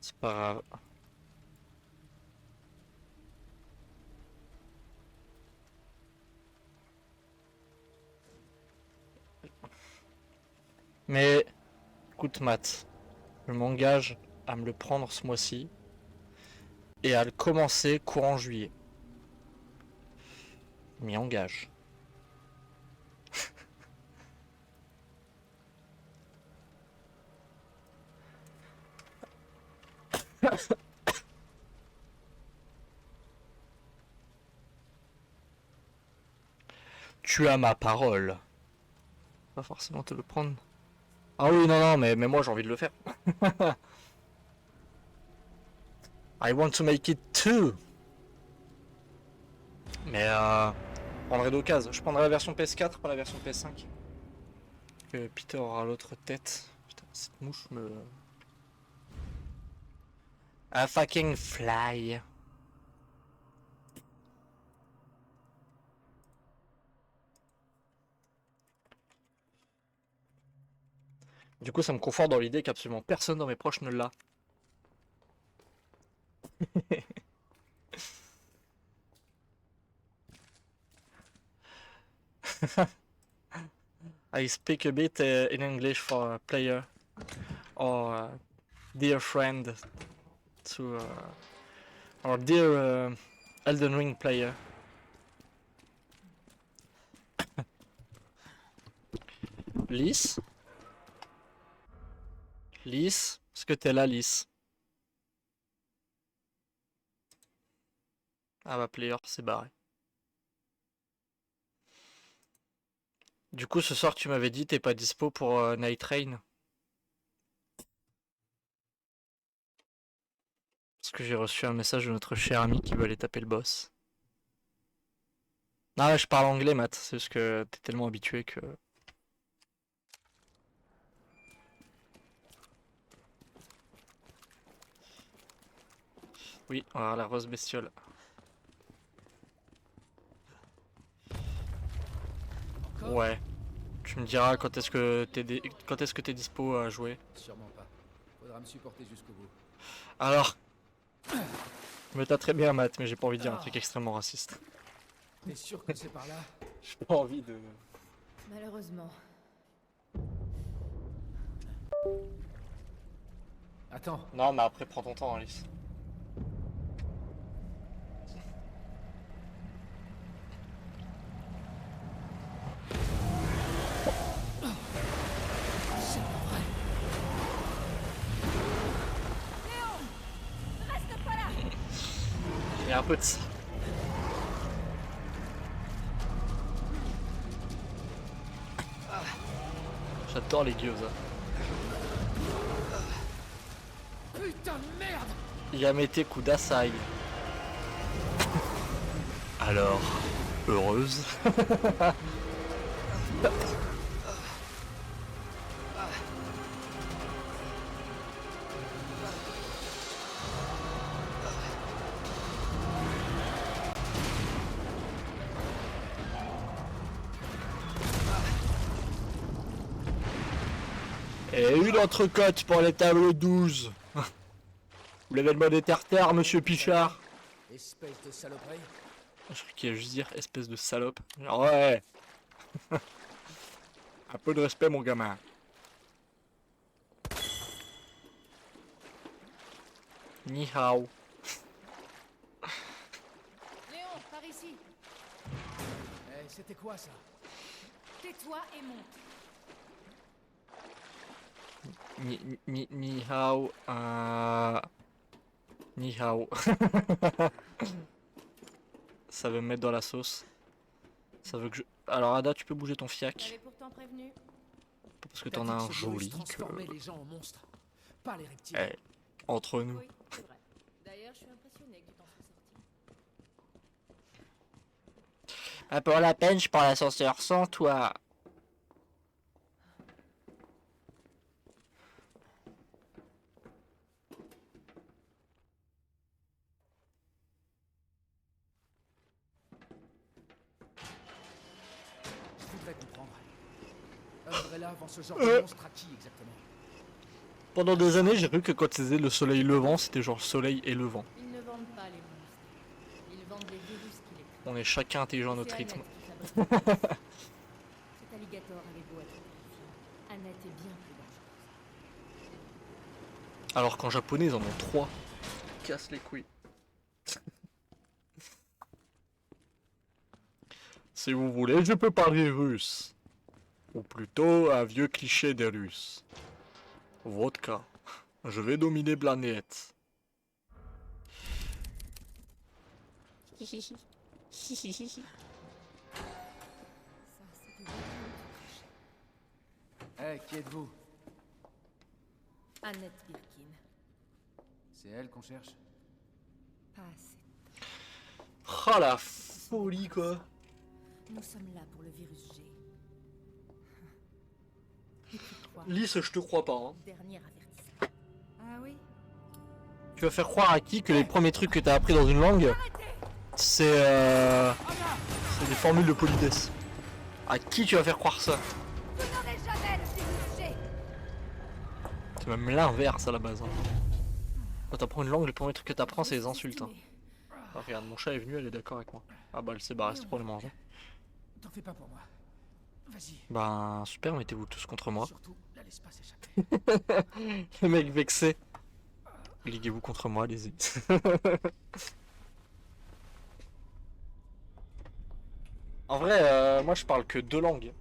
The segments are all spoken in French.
C'est pas grave. Mais écoute Matt, je m'engage à me le prendre ce mois-ci et à le commencer courant juillet. Je m'y engage. Tu as ma parole. Pas forcément te le prendre. Ah oui, non, non, mais moi j'ai envie de le faire. I want to make it too. Mais je prendrai d'occasion. Je prendrai la version PS4, pas la version PS5. Que Peter aura l'autre tête. Putain, cette mouche me... A fucking fly. Du coup, ça me conforte dans l'idée qu'absolument personne dans mes proches ne l'a. I speak a bit in English for a player or dear friend to or dear Elden Ring player. Lys? Lys? Est-ce que t'es là, Lys? Ah bah, player, c'est barré. Du coup, ce soir, tu m'avais dit t'es pas dispo pour Night Rain. Parce que j'ai reçu un message de notre cher ami qui veut aller taper le boss. Ah ouais, je parle anglais, Matt. C'est juste que t'es tellement habitué que... Oui, on va voir la rose bestiole. Ouais. Tu me diras quand est-ce que t'es dispo à jouer. Sûrement pas. Faudra me supporter jusqu'au bout. Alors, mais t'as très bien, Matt, mais j'ai pas envie de dire un truc extrêmement raciste. T'es sûr que c'est par là? J'ai pas envie de... Malheureusement. Attends. Non, mais après, prends ton temps, Alice. C'est pas vrai. Reste pas là. Il y a un peu de... J'adore les gyoza. Putain de merde! Yamete Kudasai. Alors, heureuse? Et une entrecôte pour les tableaux 12. Vous l'avez demandé terre-terre, monsieur Pichard. Espèce de saloperie. Je crois qu'il a juste dire espèce de salope. Genre, ouais. Un peu de respect, mon gamin. Ni hao. Léon, par ici. Eh, c'était quoi ça? Tais-toi et monte. Ni hao. Ni hao. Ça veut me mettre dans la sauce. Ça veut que je... Alors Ada, tu peux bouger ton fiac. J'avais pourtant prévenu. Parce que T'as t'en dit as que un ce virus joli transformait que... les gens en monstres, pas les reptiliens. Eh, entre nous. Oui, c'est vrai. D'ailleurs, je suis impressionnée que tu t'en sois sorti. Ah, pour la peine, je prends l'ascenseur sans toi. Je voudrais comprendre. Umbrella vend ce genre de monstre à qui exactement? Pendant des années, j'ai cru que quand ils disaient le soleil levant, c'était genre soleil et levant. Ils ne vendent pas les monstres. Ils vendent les virus qui les créent. On est chacun intelligent à notre C'est rythme. Annette qui fabrique les virus. Cet alligator avait beau être terrifiant. Annette est bien plus dangereuse. Alors qu'en japonais, ils en ont 3. Casse les couilles. Si vous voulez, je peux parler russe. Ou plutôt un vieux cliché des Russes. Vodka. Je vais dominer planète. Ça, c'est du Vietnam tout craché. Hé, qui êtes-vous? Annette Birkin. C'est elle qu'on cherche? Pas assez. Oh la folie quoi. Nous sommes là pour le virus G. Et puis quoi? Lys, je te crois pas. Hein. Dernier avertissement. Ah oui? Tu vas faire croire à qui que les premiers trucs que t'as appris dans une langue, c'est des formules de politesse. À qui tu vas faire croire ça? Vous n'aurez jamais le virus G. C'est même l'inverse à la base. Hein. Quand t'apprends une langue, les premiers trucs que t'apprends, c'est les insultes. Hein. Ah, regarde, mon chat est venu, elle est d'accord avec moi. Ah bah elle s'est barrée, c'est pour le manger. T'en fais pas pour moi. Vas-y. Ben super, mettez-vous tous contre moi. Surtout, la laisse pas s'échapper. Le mec vexé. Liguez-vous contre moi, allez-y. En vrai, moi je parle que 2 langues.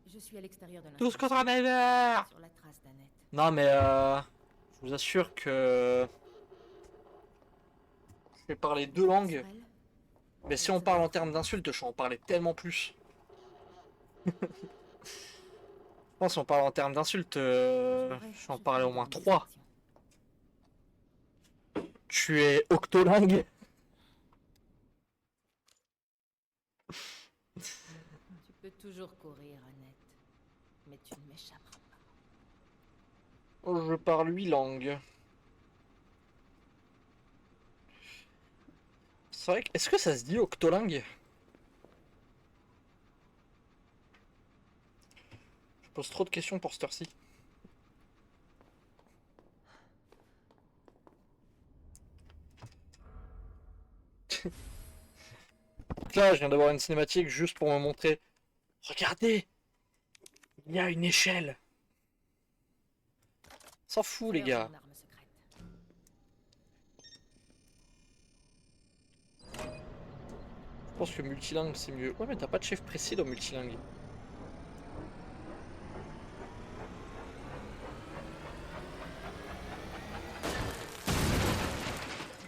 Je suis à l'extérieur de Tous contre l'installation, Never. sur la trace d'Annette. Non mais je vous assure que je vais parler 2 langues. Sur elle, Mais si on parle en termes d'insultes, je vais en parler tellement plus. Je pense qu'on parle en termes d'insultes, je vais en parler au moins 3. Tu es octolingue. Tu peux toujours courir, Annette. Mais tu ne m'échapperas pas. Je parle 8 langues. C'est vrai que... Est-ce que ça se dit octolingue? Je pose trop de questions pour cette heure-ci. Là, je viens d'avoir une cinématique juste pour me montrer. Regardez! Il y a une échelle! S'en fout, les Faire gars. mon arme secrète. Je pense que multilingue c'est mieux. Ouais, mais t'as pas de chef précis dans multilingue.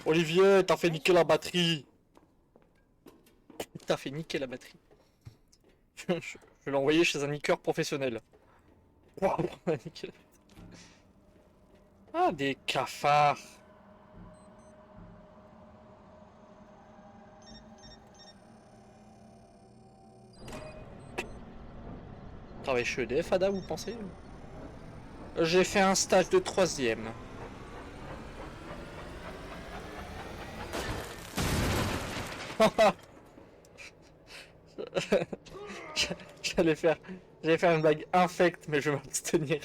Olivier, t'as fait niquer la batterie. T'as fait niquer la batterie. Je vais l'envoyer chez un niqueur professionnel. Waouh, niquer la batterie. Ah, des cafards. Travaille chez EDF, Ada, vous pensez? J'ai fait un stage de 3e. J'allais faire une blague infecte, mais je vais m'abstenir.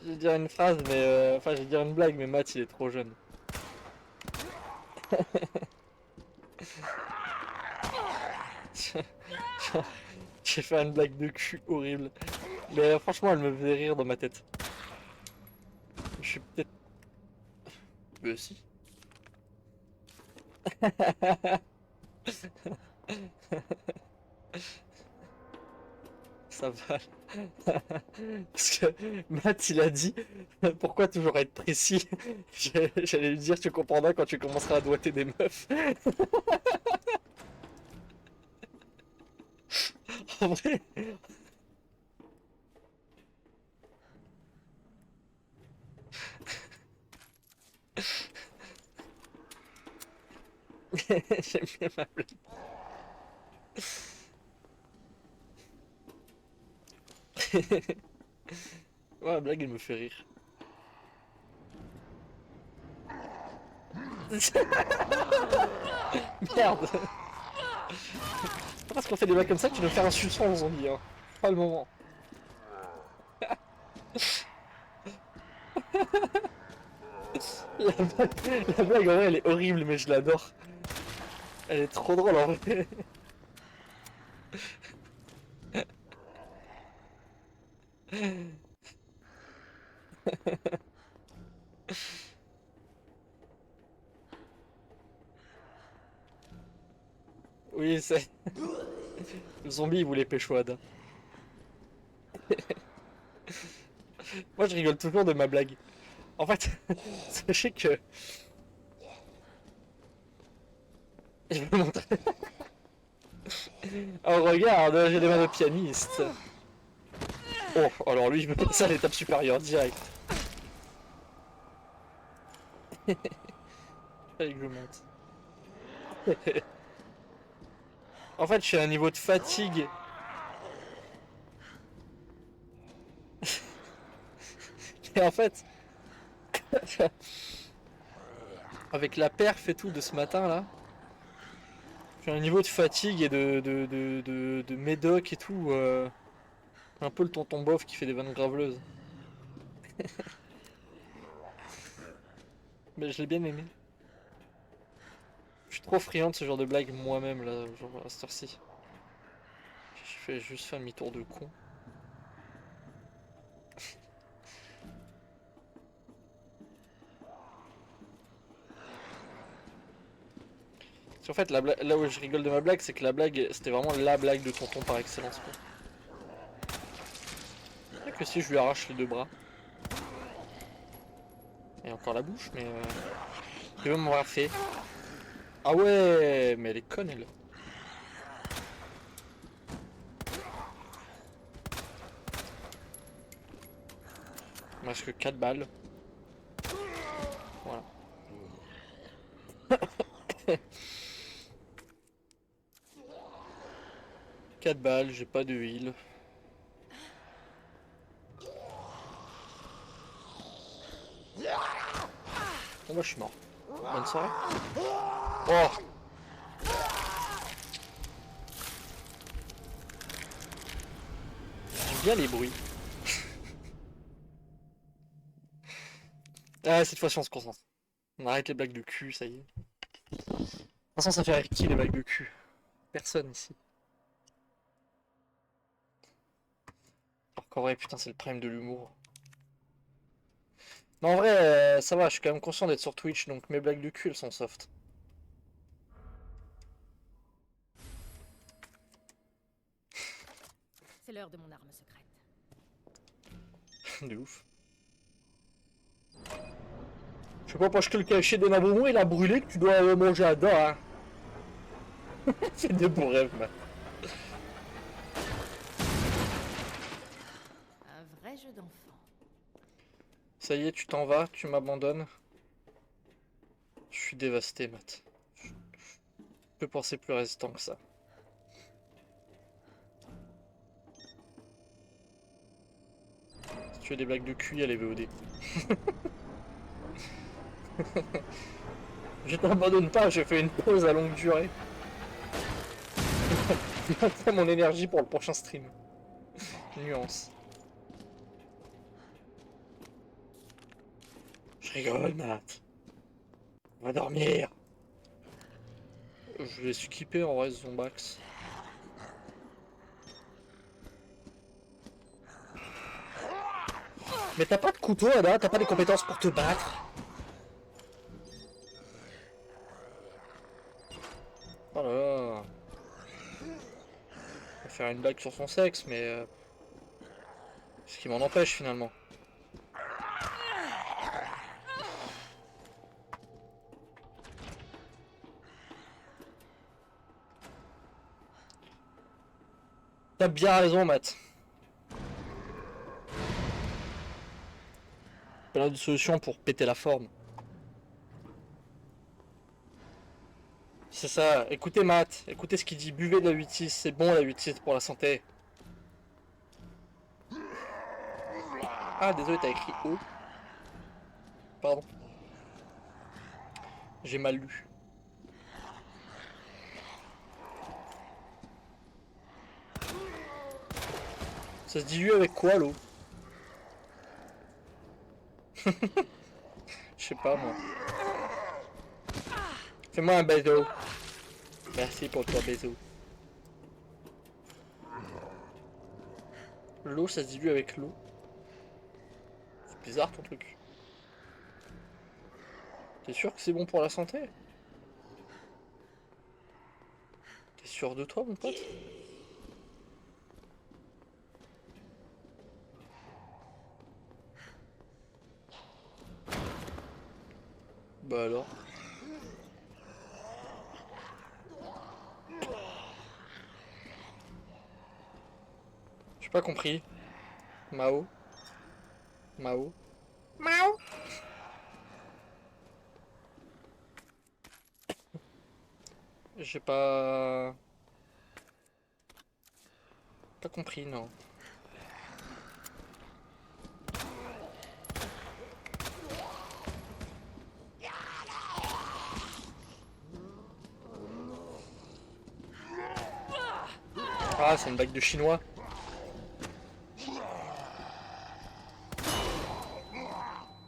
Je vais dire une phrase, mais enfin, je vais dire une blague, mais Matt, il est trop jeune. J'ai fait une blague de cul horrible. Mais franchement, elle me faisait rire dans ma tête. Je suis peut-être... si. Ça va. Parce que Matt, il a dit pourquoi toujours être précis. J'allais lui dire tu comprendras quand tu commenceras à doigter des meufs. En vrai. J'aime bien ma blague. Ouais, la blague, elle me fait rire. Merde. Parce qu'on fait des blagues comme ça, tu dois faire un suçon aux zombies, hein. Pas le moment. La blague en vrai elle est horrible mais je l'adore. Elle est trop drôle en vrai. Oui c'est... Le zombie il voulait pécho Ada. Moi je rigole toujours de ma blague. En fait, sachez que... Je vais vous montrer. Oh regarde, j'ai des mains de pianiste. Oh, alors lui je me passe à l'étape supérieure direct. Fallait que je monte. En fait je suis à un niveau de fatigue. Et en fait... Avec la perf et tout de ce matin là, j'ai un niveau de fatigue et de médoc et tout, un peu le tonton bof qui fait des vannes graveleuses. Mais je l'ai bien aimé. Je suis trop friand de ce genre de blague moi-même là, genre à cette heure-ci. Je fais juste faire demi-tour de con. Parce qu'en fait, là où je rigole de ma blague, c'est que la blague, c'était vraiment la blague de tonton par excellence, quoi. C'est vrai que si je lui arrache les deux bras. Et encore la bouche, mais il peut même m'avoir fait. Ah ouais, mais elle est conne elle. Il me reste que 4 balles. Voilà. 4 balles, j'ai pas de heal. Bon bah je suis mort. Bonne soirée. Oh! J'aime bien les bruits. Ah cette fois-ci on se concentre. On arrête les blagues de cul, ça y est. De toute façon ça fait rire qui les blagues de cul? Personne ici. Alors qu'en vrai putain c'est le prime de l'humour. Mais en vrai ça va, je suis quand même conscient d'être sur Twitch donc mes blagues de cul elles sont soft. C'est l'heure de mon arme secrète. De ouf. Je sais pas parce que le cachet de Nabomo il a brûlé que tu dois manger à dos, hein. C'est des beaux rêves, man. Un vrai jeu d'enfant. Ça y est, tu t'en vas, tu m'abandonnes. Je suis dévasté, Matt. Je peux penser plus résistant que ça. Si tu as des blagues de cul, il y a les VOD. Je t'abandonne pas, j'ai fait une pause à longue durée. Je mon énergie pour le prochain stream. Nuance. Je rigole, Matt. On va dormir. Je vais skipper en vrai Zombax. Mais t'as pas de couteau, Ada, t'as pas des compétences pour te battre. Voilà. On va faire une blague sur son sexe, mais... ce qui m'en empêche finalement. T'as bien raison, Matt. Pas de solution pour péter la forme. C'est ça, écoutez Matt, écoutez ce qu'il dit, buvez de la 8-6, c'est bon la 8-6 pour la santé. Ah désolé, t'as écrit O. Pardon. J'ai mal lu. Ça se dilue avec quoi l'eau? Je sais pas moi. Fais-moi un baiser. Merci pour ton baiser. L'eau, ça se dilue avec l'eau. C'est bizarre ton truc. T'es sûr que c'est bon pour la santé? T'es sûr de toi, mon pote? Bah alors. J'ai pas compris. Mao. Mao. Mao. J'ai pas... Pas compris, non. Ah, c'est une blague de chinois.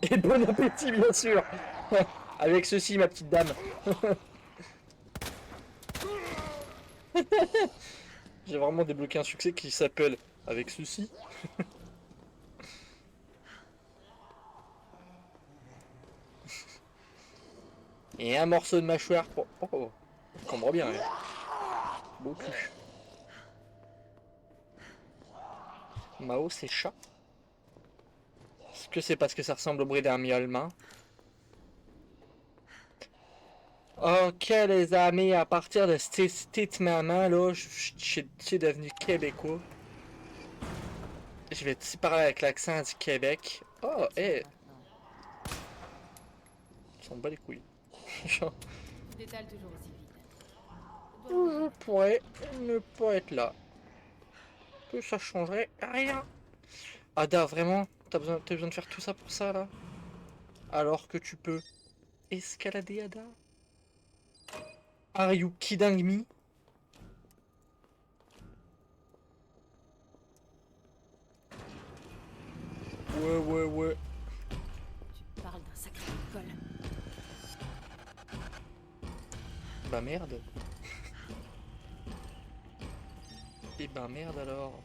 Et bon appétit, bien sûr. Avec ceci, ma petite dame. J'ai vraiment débloqué un succès qui s'appelle avec ceci. Et un morceau de mâchoire pour... Oh, on comprend bien. Hein. Beau cul. Mao, c'est chat. Est-ce que c'est parce que ça ressemble au bruit d'un miaulement? Ok les amis, à partir de cette maman là, je suis devenu québécois. Je vais te parler avec l'accent du Québec. Oh, hé, ils sont bas les couilles. Genre, Détale toujours aussi vite. je pourrais ne pas être là. Que ça changerait rien. Ada, vraiment? T'as besoin de faire tout ça pour ça là? Alors que tu peux escalader Ada? Are you kidding me? Ouais, ouais, ouais. Tu parles d'un sacré école. Bah merde. Et bah merde alors.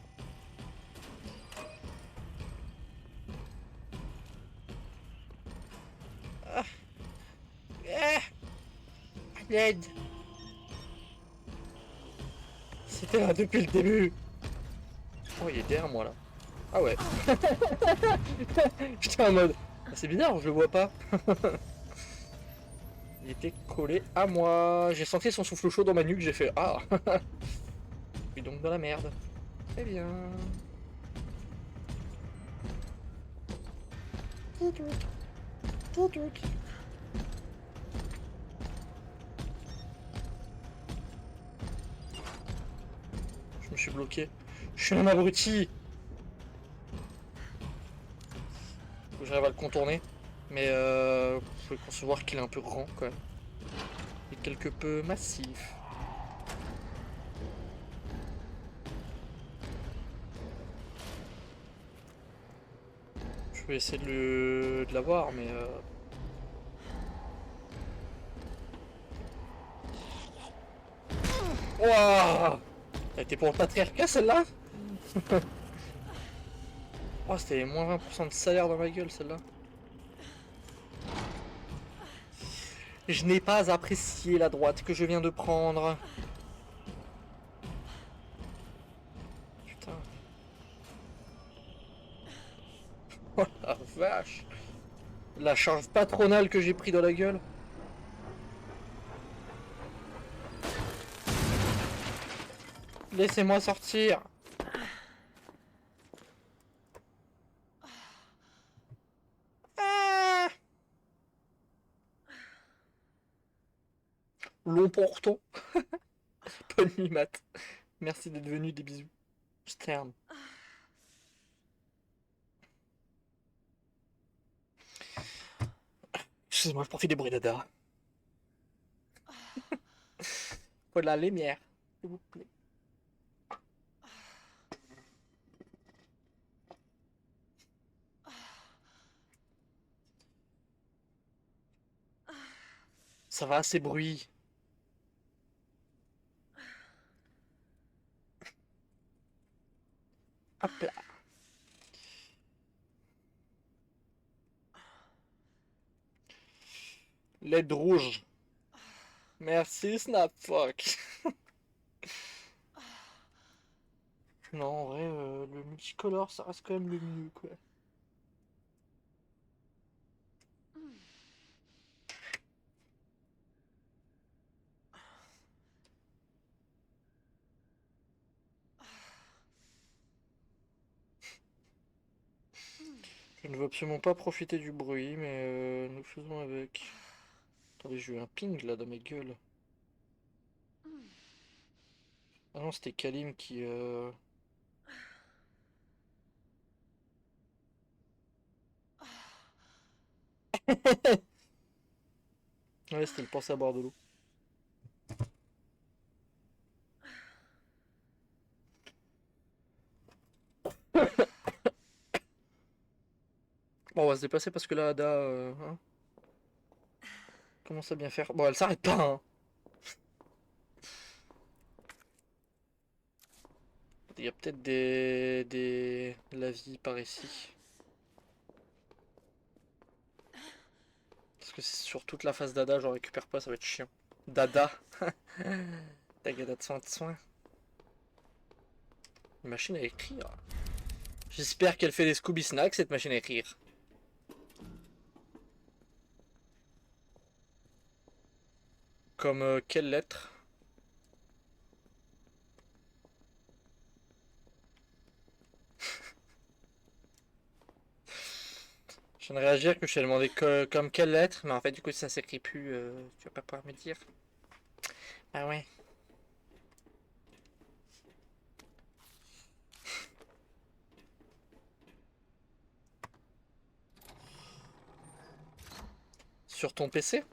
Ah, ah, l'aide. C'était là depuis le début. Oh, il est derrière moi là. Ah ouais. J'étais en mode. Ah, c'est bizarre, je le vois pas. Il était collé à moi. J'ai senti son souffle chaud dans ma nuque, j'ai fait ah. Je suis donc dans la merde. Très bien. Je me suis bloqué. Je suis un abruti. Faut que j'arrive à le contourner. Mais vous pouvez concevoir qu'il est un peu grand quand même. Et quelque peu massif. Je vais essayer de l'avoir, mais Wouah! Elle était pour le patriarcat celle-là? Oh, c'était moins 20% de salaire dans ma gueule celle-là. Je n'ai pas apprécié la droite que je viens de prendre. Putain. Oh la vache. La charge patronale que j'ai pris dans la gueule. Laissez-moi sortir. Ah, long pourton. Bonne nuit, Matt. Merci d'être venu, des bisous. Je t'aime. Excusez-moi, je profite des bruits d'Ada. Faut de la lumière, s'il vous plaît. Ça va, ces bruits. Hop là. LED rouge. Merci, Snapfuck. Non, en vrai, le multicolore, ça reste quand même le mieux, quoi. Je ne veux absolument pas profiter du bruit, mais nous faisons avec. Attendez, j'ai eu un ping là dans ma gueule. Ah non, c'était Kalim qui. Ouais, c'était le penser à boire de l'eau. Bon, on va se déplacer parce que là, Ada hein, commence à bien faire. Bon, elle s'arrête pas, hein. Il y a peut-être des lavis par ici. Parce que c'est sur toute la face d'Ada, j'en récupère pas, ça va être chiant. Dada. Dagada de soin. Une machine à écrire. J'espère qu'elle fait des Scooby Snacks, cette machine à écrire. Comme quelle lettre? Je viens de réagir que je t'ai demandé comme quelle lettre, mais en fait du coup ça s'écrit plus, tu vas pas pouvoir me dire. Ah ouais. Sur ton PC?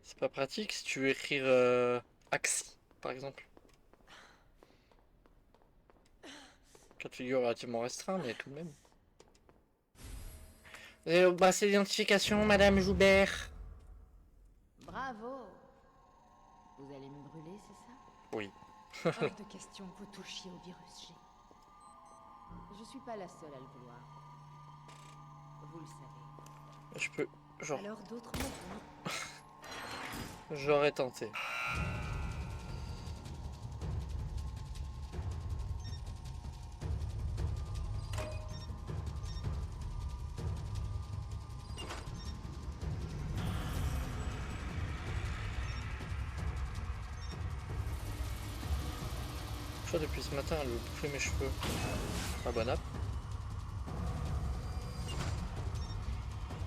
C'est pas pratique si tu veux écrire Axi, par exemple. Cas de figure relativement restreint, mais tout de même. Bah, c'est l'identification, Madame Joubert. Bravo. Vous allez me brûler, c'est ça? Oui. Hors de question que vous touchiez au virus G. Je suis pas la seule à le vouloir. Vous le savez. Je peux. Genre. Alors d'autres mourront. J'aurais tenté. Je crois depuis ce matin, elle veut bouffer mes cheveux. Ah bon app.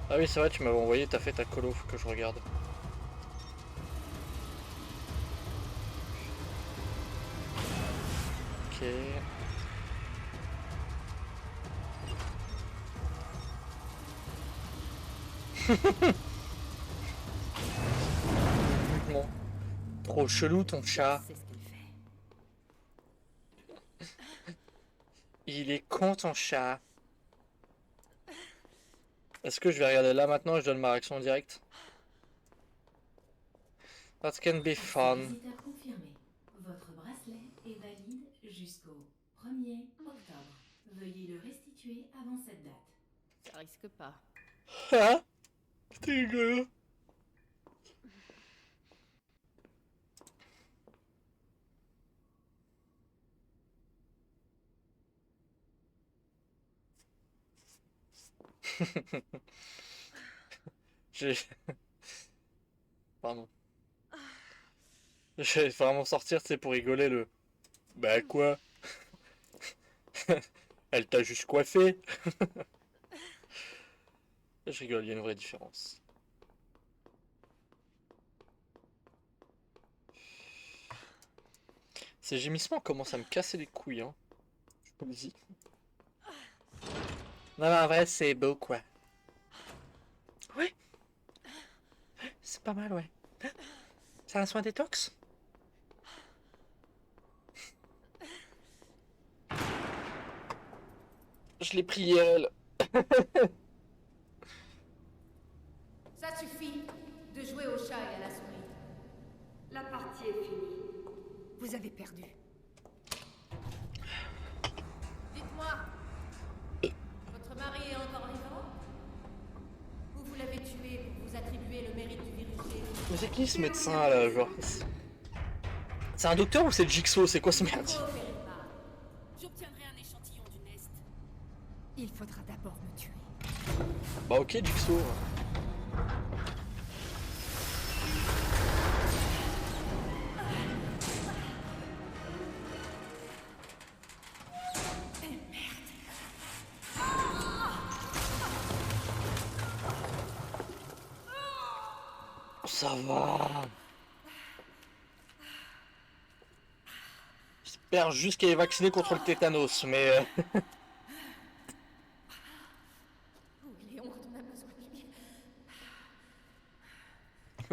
Ah oui, c'est vrai, tu m'avais envoyé, t'as fait ta colo, faut que je regarde. Ok. Bon. Trop chelou ton chat. C'est ce qu'il fait. Il est con ton chat. Est-ce que je vais regarder là maintenant et je donne ma réaction en direct? That can be fun. Visiteur confirmé. Votre bracelet est valide jusqu'au 1er octobre. Veuillez le restituer avant cette date. Ça risque pas. Ah, c'était rigolo. J'ai... Pardon. J'allais vraiment sortir, tu sais, pour rigoler le... Bah quoi? Elle t'a juste coiffé. Je rigole, il y a une vraie différence. Ces gémissements commencent à me casser les couilles, hein. Je vous le dis. Non, mais en vrai, c'est beau, quoi. Ouais, c'est pas mal, ouais. C'est un soin détox? Je l'ai pris IRL. Ça suffit de jouer au chat et à la souris. La partie est finie. Vous avez perdu. Dites-moi, votre mari est encore vivant? Ou vous l'avez tué pour vous attribuer le mérite du virus G? Mais c'est qui ce médecin là, genre? C'est un docteur ou c'est Jigsaw? C'est quoi ce merde? J'obtiendrai un échantillon du nest. Il faudra d'abord me tuer. Bah ok, Jigsaw. Ça va. J'espère juste qu'elle est vaccinée contre le tétanos, mais... Oh, Léon, quand on a besoin de lui.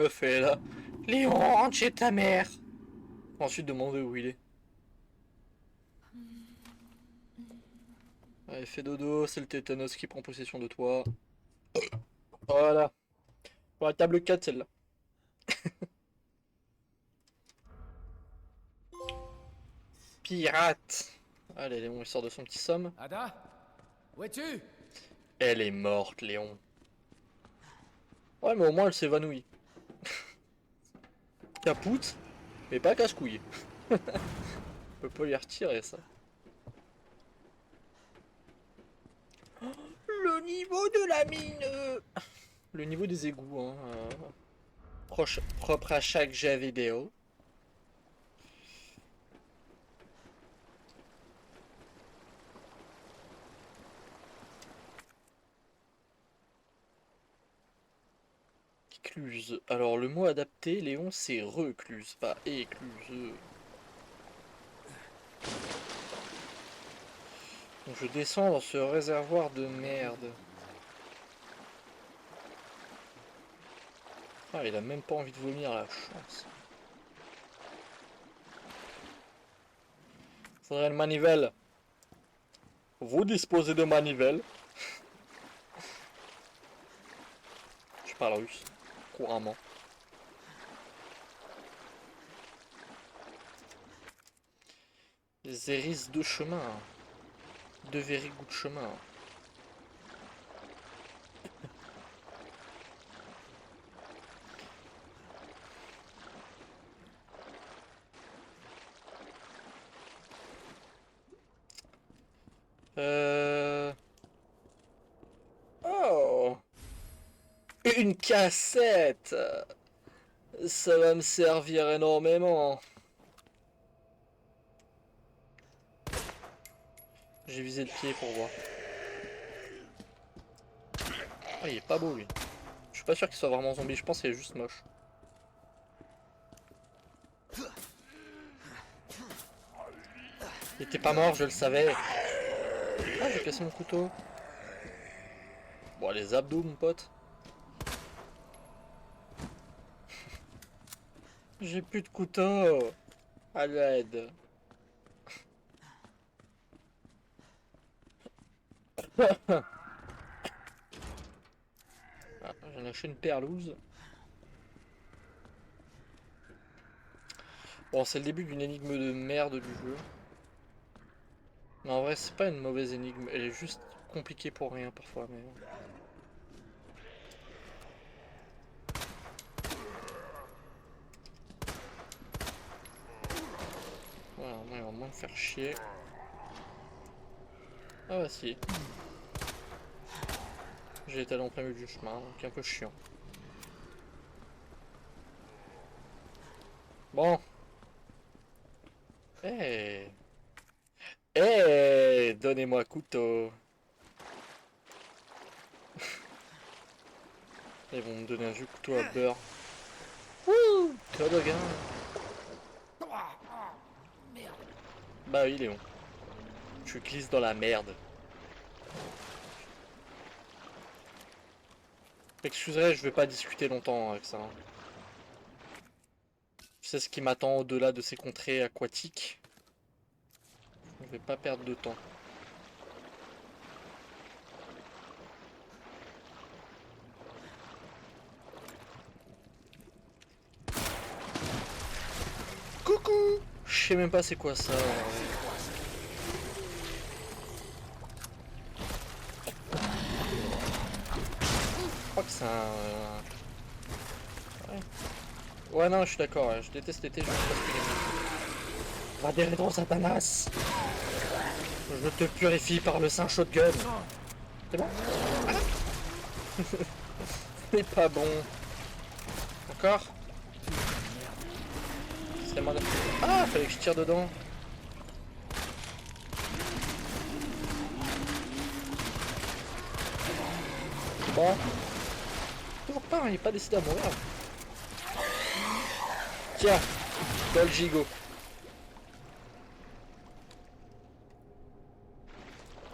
me fait là. Léon, rentre chez ta mère. Ensuite, demander où il est. Allez, fais dodo, c'est le tétanos qui prend possession de toi. Voilà. Pour la table 4, celle-là. Pirate. Allez, Léon, il sort de son petit somme. Ada? Où es-tu? Elle est morte, Léon. Ouais, mais au moins, elle s'évanouit. Capoute, mais pas casse-couille. On peut pas lui retirer ça. Le niveau de la mine. Le niveau des égouts, hein. Propre à chaque jeu vidéo. Écluse. Alors le mot adapté, Léon, c'est recluse, pas écluse. Donc je descends dans ce réservoir de merde. Ah, il a même pas envie de vomir, la chance. Faudrait une manivelle. Vous disposez de manivelle. Je parle russe, couramment. Des hérisses de chemin. De very good chemin. Oh! Une cassette! Ça va me servir énormément. J'ai visé le pied pour voir. Ah, il est pas beau lui. Je suis pas sûr qu'il soit vraiment zombie, je pense qu'il est juste moche. Il était pas mort, je le savais. Ah, j'ai cassé mon couteau. Bon, les abdos, mon pote. J'ai plus de couteau. À l'aide. Ah, j'en ai acheté une perlouse. Bon, c'est le début d'une énigme de merde du jeu. Mais en vrai, c'est pas une mauvaise énigme. Elle est juste compliquée pour rien parfois. Mais... voilà, moi, il va moins me faire chier. Ah bah si. J'ai été allé en plein milieu du chemin, donc un peu chiant. Bon. Eh. Eh, donnez-moi couteau. Ils vont me donner un vieux couteau à beurre. Wouh, toboggan. Bah oui, Léon. Tu glisses dans la merde. Excuserai, je vais pas discuter longtemps avec ça, hein. Je sais ce qui m'attend au-delà de ces contrées aquatiques. Je vais pas perdre de temps. Coucou! Je sais même pas c'est quoi ça. Je crois que c'est un... Ouais, non, je suis d'accord, ouais. Je déteste l'été, je sais pas ce que j'aime. Va des Satanas! Je te purifie par le Saint Shotgun! C'est bon? Ah. C'est pas bon. Encore? C'est mon... Ah, fallait que je tire dedans. Bon. Toujours pas, hein, il est pas décidé à mourir. Tiens, dans le gigot.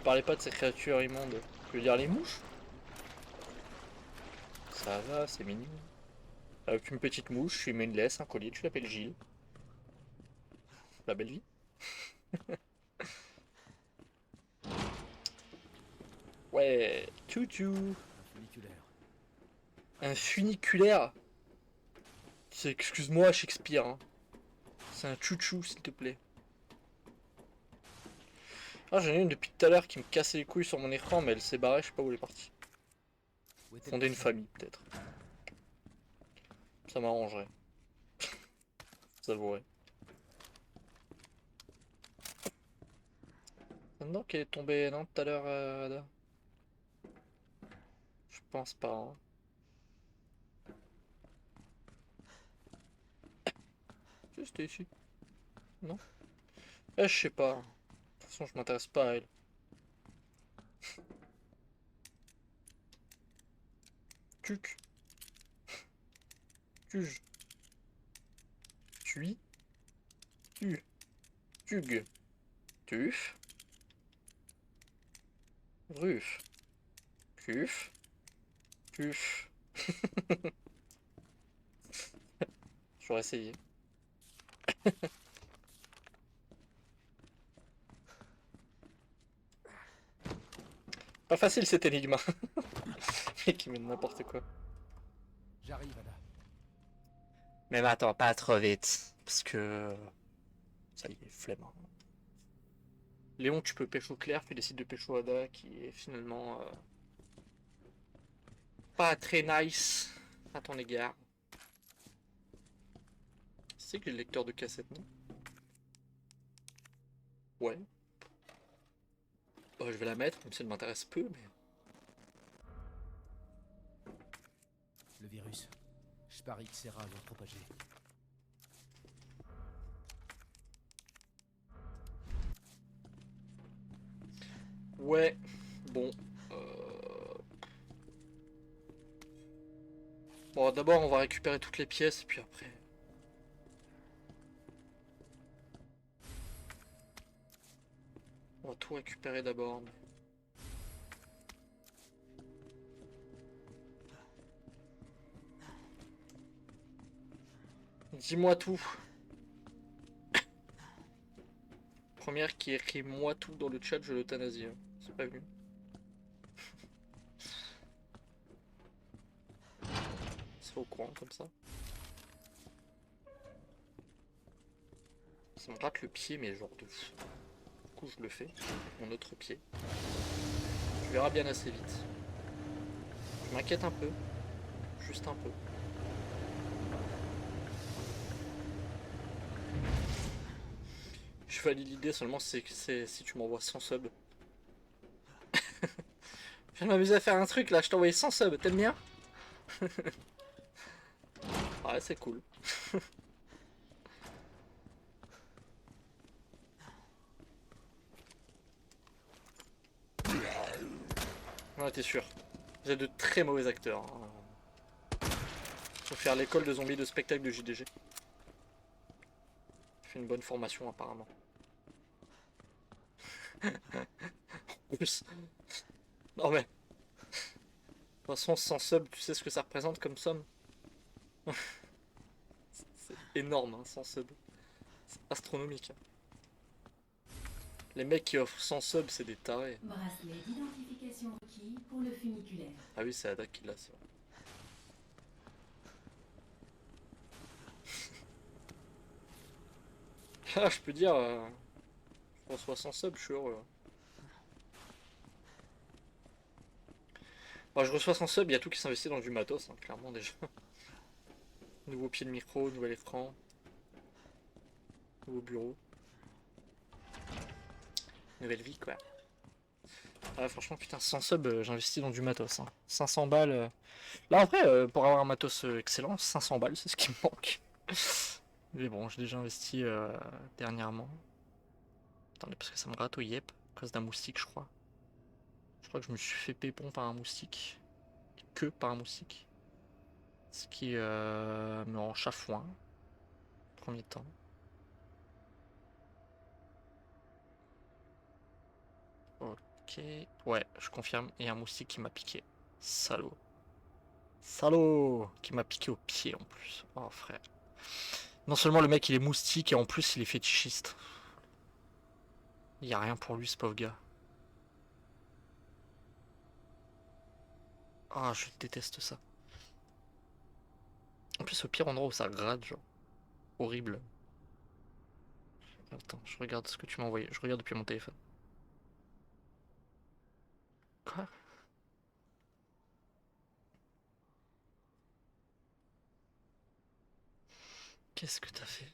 Parlez pas de ces créatures immondes. Je veux dire les mouches. Ça va, c'est mignon. Avec une petite mouche, tu lui mets une laisse, un collier, tu l'appelles Gilles. La belle vie. Ouais, tchou-tchou. Funiculaire. Un funiculaire. C'est, excuse-moi, Shakespeare, hein. C'est un chouchou, s'il te plaît. Ah, j'en ai une depuis tout à l'heure qui me cassait les couilles sur mon écran, mais elle s'est barrée, je sais pas où elle est partie. Où était Fonder le une famille, peut-être. Ça m'arrangerait. Ça vaudrait. Maintenant qu'elle est tombée, non, tout à l'heure, Ada? Je pense pas, hein. Si, c'était ici. Non? Eh, je sais pas. De toute façon, je m'intéresse pas à elle. Tuc. Tuge. Tui. Tu. Tug. Tuf. Ruf. Cuf. Puf. J'aurais essayé. Pas facile cette énigme. Mec, il met n'importe quoi. J'arrive, Ada. Mais attends, pas trop vite. Parce que... Ça y est, flemme. Léon, tu peux pécho Claire, tu décides de pécho Ada, qui est finalement... pas très nice à ton égard. C'est que j'ai le lecteur de cassette, non? Ouais. Bah, je vais la mettre, même si elle m'intéresse peu, mais... Le virus. Je parie que Serra l'a propagé. Ouais, bon. Bon, d'abord, on va récupérer toutes les pièces, et puis après... On va tout récupérer d'abord. Dis-moi tout. Première qui écrit moi tout dans le chat, je l'euthanasie. Hein. C'est pas vu. C'est au courant comme ça. Ça me gratte le pied, mais genre de fou. Du coup, je le fais avec mon autre pied. Tu verras bien assez vite. Je m'inquiète un peu. Juste un peu. Je valide l'idée seulement si tu m'envoies 100 subs. Je viens de m'amuser à faire un truc là, je t'ai envoyé 100 subs, t'aimes bien? Ouais, c'est cool. Ouais, t'es sûr. Vous êtes de très mauvais acteurs. Hein. Faut faire l'école de zombies de spectacle de JDG. Fait une bonne formation apparemment. En plus. Non mais. façon, 100 subs, tu sais ce que ça représente comme somme? C'est énorme, hein, 100 subs. C'est astronomique. Les mecs qui offrent 100 subs, c'est des tarés. Bracelet d'identification requis pour le funiculaire. Ah oui, c'est Ada qui l'a, c'est vrai. Ah, je peux dire, je reçois 100 subs, je suis heureux. Bon, je reçois 100 subs, il y a tout qui s'investit dans du matos, hein, clairement déjà. Nouveau pied de micro, nouvel écran, nouveau bureau. Nouvelle vie, quoi. Ah, franchement, putain, 100 subs, j'investis dans du matos. Hein. 500 balles. Là, en vrai, pour avoir un matos excellent, 500 balles, c'est ce qui me manque. Mais bon, j'ai déjà investi dernièrement. Attendez, parce que ça me gratte au yep, à cause d'un moustique, je crois. Je crois que je me suis fait pépon par un moustique. Que par un moustique. Ce qui me rend chafouin. Premier temps. Ok. Ouais, je confirme. Il y a un moustique qui m'a piqué. Salaud. Salaud! Qui m'a piqué au pied en plus. Oh frère. Non seulement le mec il est moustique et en plus il est fétichiste. Il y a rien pour lui ce pauvre gars. Ah, je déteste ça. En plus au pire endroit où ça gratte, genre. Horrible. Attends, je regarde ce que tu m'as envoyé. Je regarde depuis mon téléphone. Quoi? Qu'est-ce que t'as fait?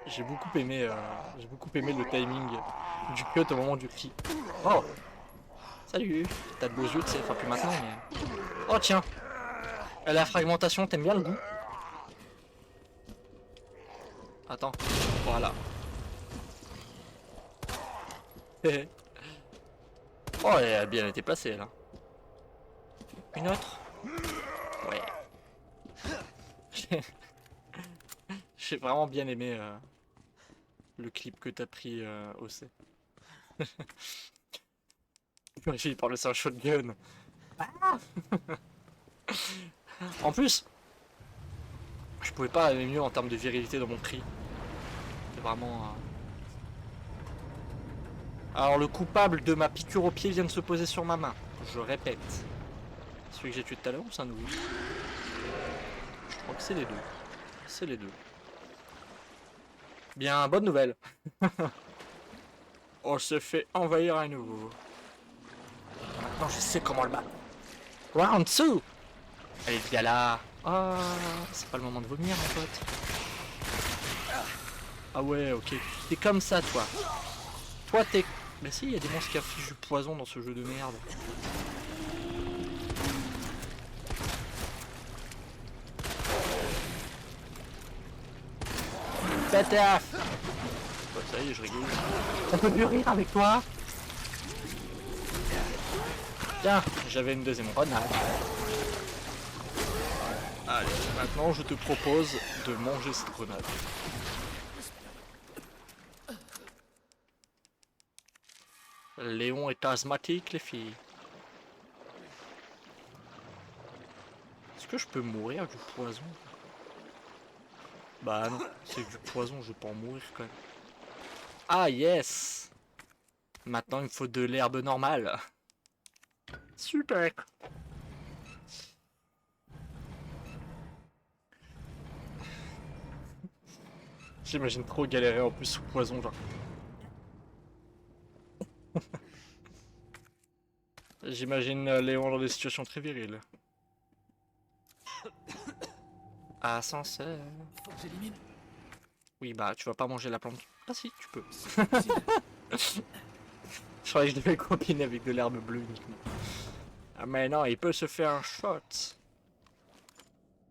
J'ai beaucoup aimé le timing du cut au moment du cri. Oh, salut. T'as de beaux yeux, tu sais, enfin plus maintenant, mais. Oh tiens, la fragmentation, t'aimes bien le goût? Attends, voilà. Oh, elle a bien été placée là. Une autre? Ouais. J'ai vraiment bien aimé le clip que t'as pris au C. Il parle de un shotgun. En plus, je pouvais pas aller mieux en termes de virilité dans mon cri. C'est vraiment. Alors le coupable de ma piqûre au pied vient de se poser sur ma main. Je répète. Celui que j'ai tué tout à l'heure ou c'est un nouveau? Je crois que c'est les deux. C'est les deux. Bien, bonne nouvelle. On se fait envahir à nouveau. Maintenant je sais comment le battre. Round 2. Allez, viens là. Ah, c'est pas le moment de vomir, mon pote. Ah ouais, ok. T'es comme ça, toi. Toi, t'es... Mais si, il y a des monstres qui affichent du poison dans ce jeu de merde. Pataf. Bah, ça y est, je rigole. On peut plus rire avec toi. Tiens, j'avais une deuxième grenade. Allez, maintenant je te propose de manger cette grenade. Léon est asthmatique, les filles. Est-ce que je peux mourir du poison? Bah non, c'est du poison, je peux en mourir quand même. Ah yes! Maintenant il me faut de l'herbe normale. Super! J'imagine trop galérer en plus sous poison, genre. J'imagine Léon dans des situations très viriles. Ascenseur. Faut que j'élimine. Oui, bah tu vas pas manger la plante. Ah si, tu peux. Je croyais que je devais combiner avec de l'herbe bleue uniquement. Ah mais non, il peut se faire un shot.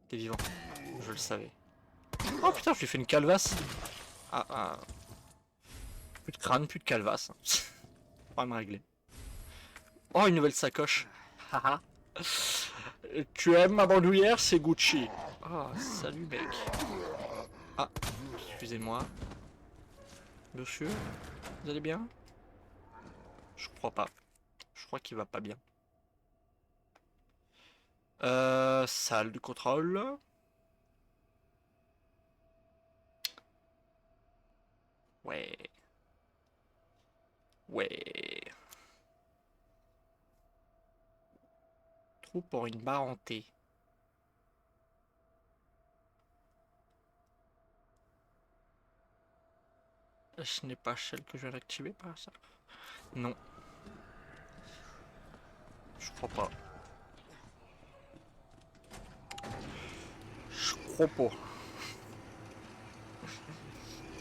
T'es vivant. Je le savais. Oh putain, je lui ai fait une calvasse. Ah. Plus de crâne, plus de calvasse. Problème réglé. Oh, une nouvelle sacoche. Haha. Tu aimes ma bandoulière, c'est Gucci. Oh, salut mec. Ah, excusez-moi. Monsieur, vous allez bien? Je crois pas. Je crois qu'il va pas bien. Salle de contrôle. Ouais. Ouais. Trou pour une barre en T. Ce n'est pas celle que je viens d'activer par ça. Non. Je crois pas. Je crois pas.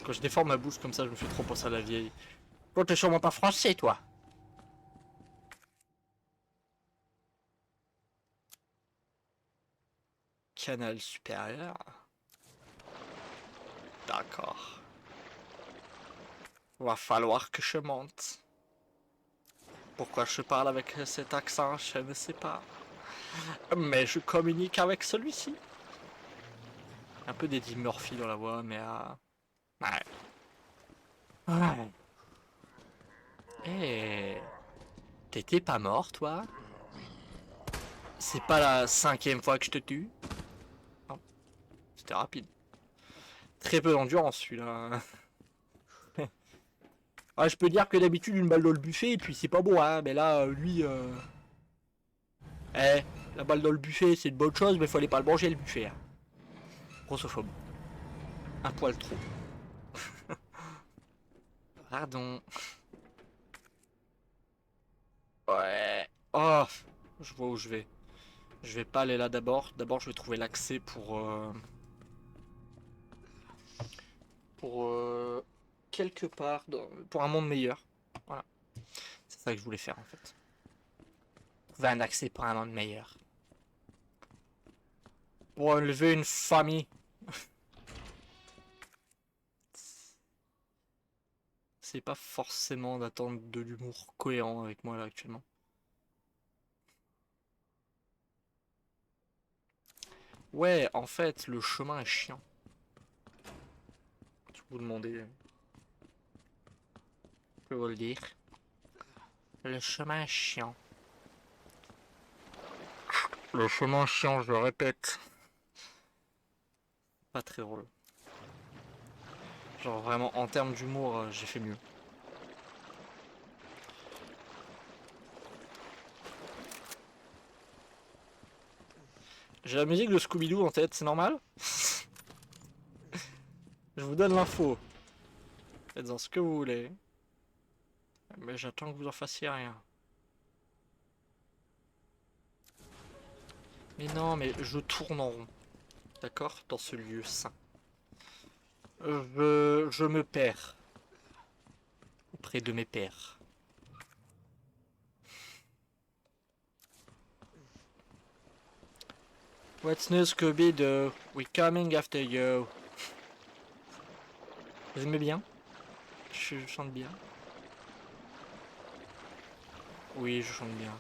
Quand je déforme ma bouche comme ça, je me fais trop penser à la vieille. Toi, t'es sûrement pas français, toi. Canal supérieur. D'accord. Va falloir que je monte. Pourquoi je parle avec cet accent, je ne sais pas. Mais je communique avec celui-ci. Un peu d'Eddie Murphy dans la voix, mais ouais. Ouais. Eh. T'étais pas mort, toi? C'est pas la 5e fois que je te tue? Non. C'était rapide. Très peu d'endurance, celui-là. Ah, je peux dire que d'habitude, une balle dans le buffet, et puis c'est pas bon, hein. Mais là, lui... Eh, la balle dans le buffet, c'est une bonne chose, mais fallait pas le manger, le buffet. Hein. Grossophobe. Un poil trop. Pardon. Ouais. Oh, je vois où je vais. Je vais pas aller là d'abord. D'abord, je vais trouver l'accès pour quelque part, pour un monde meilleur. Voilà. C'est ça que je voulais faire en fait. Trouver un accès pour un monde meilleur. Pour élever une famille. C'est pas forcément d'attendre de l'humour cohérent avec moi là actuellement. Ouais, en fait, le chemin est chiant. Si vous demandez, je peux vous le dire. Le chemin est chiant. Le chemin chiant, je le répète. Pas très drôle. Genre vraiment, en termes d'humour, j'ai fait mieux. J'ai la musique de Scooby-Doo en tête, c'est normal? Je vous donne l'info. Faites-en ce que vous voulez. Mais j'attends que vous en fassiez rien. Mais non, mais je tourne en rond. D'accord? Dans ce lieu sain. Je me perds. Auprès de mes pères. What's new, Scooby-Doo? We're coming after you. Vous aimez bien? Je chante bien. Oui, je chante bien.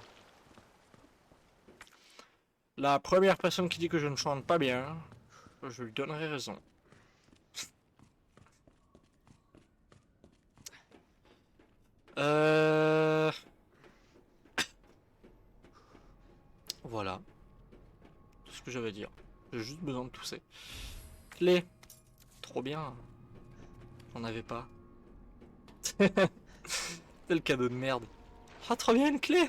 La première personne qui dit que je ne chante pas bien, je lui donnerai raison. Voilà. Tout ce que j'avais à dire. J'ai juste besoin de tousser. Clé. Trop bien. J'en avais pas. C'est le cadeau de merde. Ah, trop bien une clé.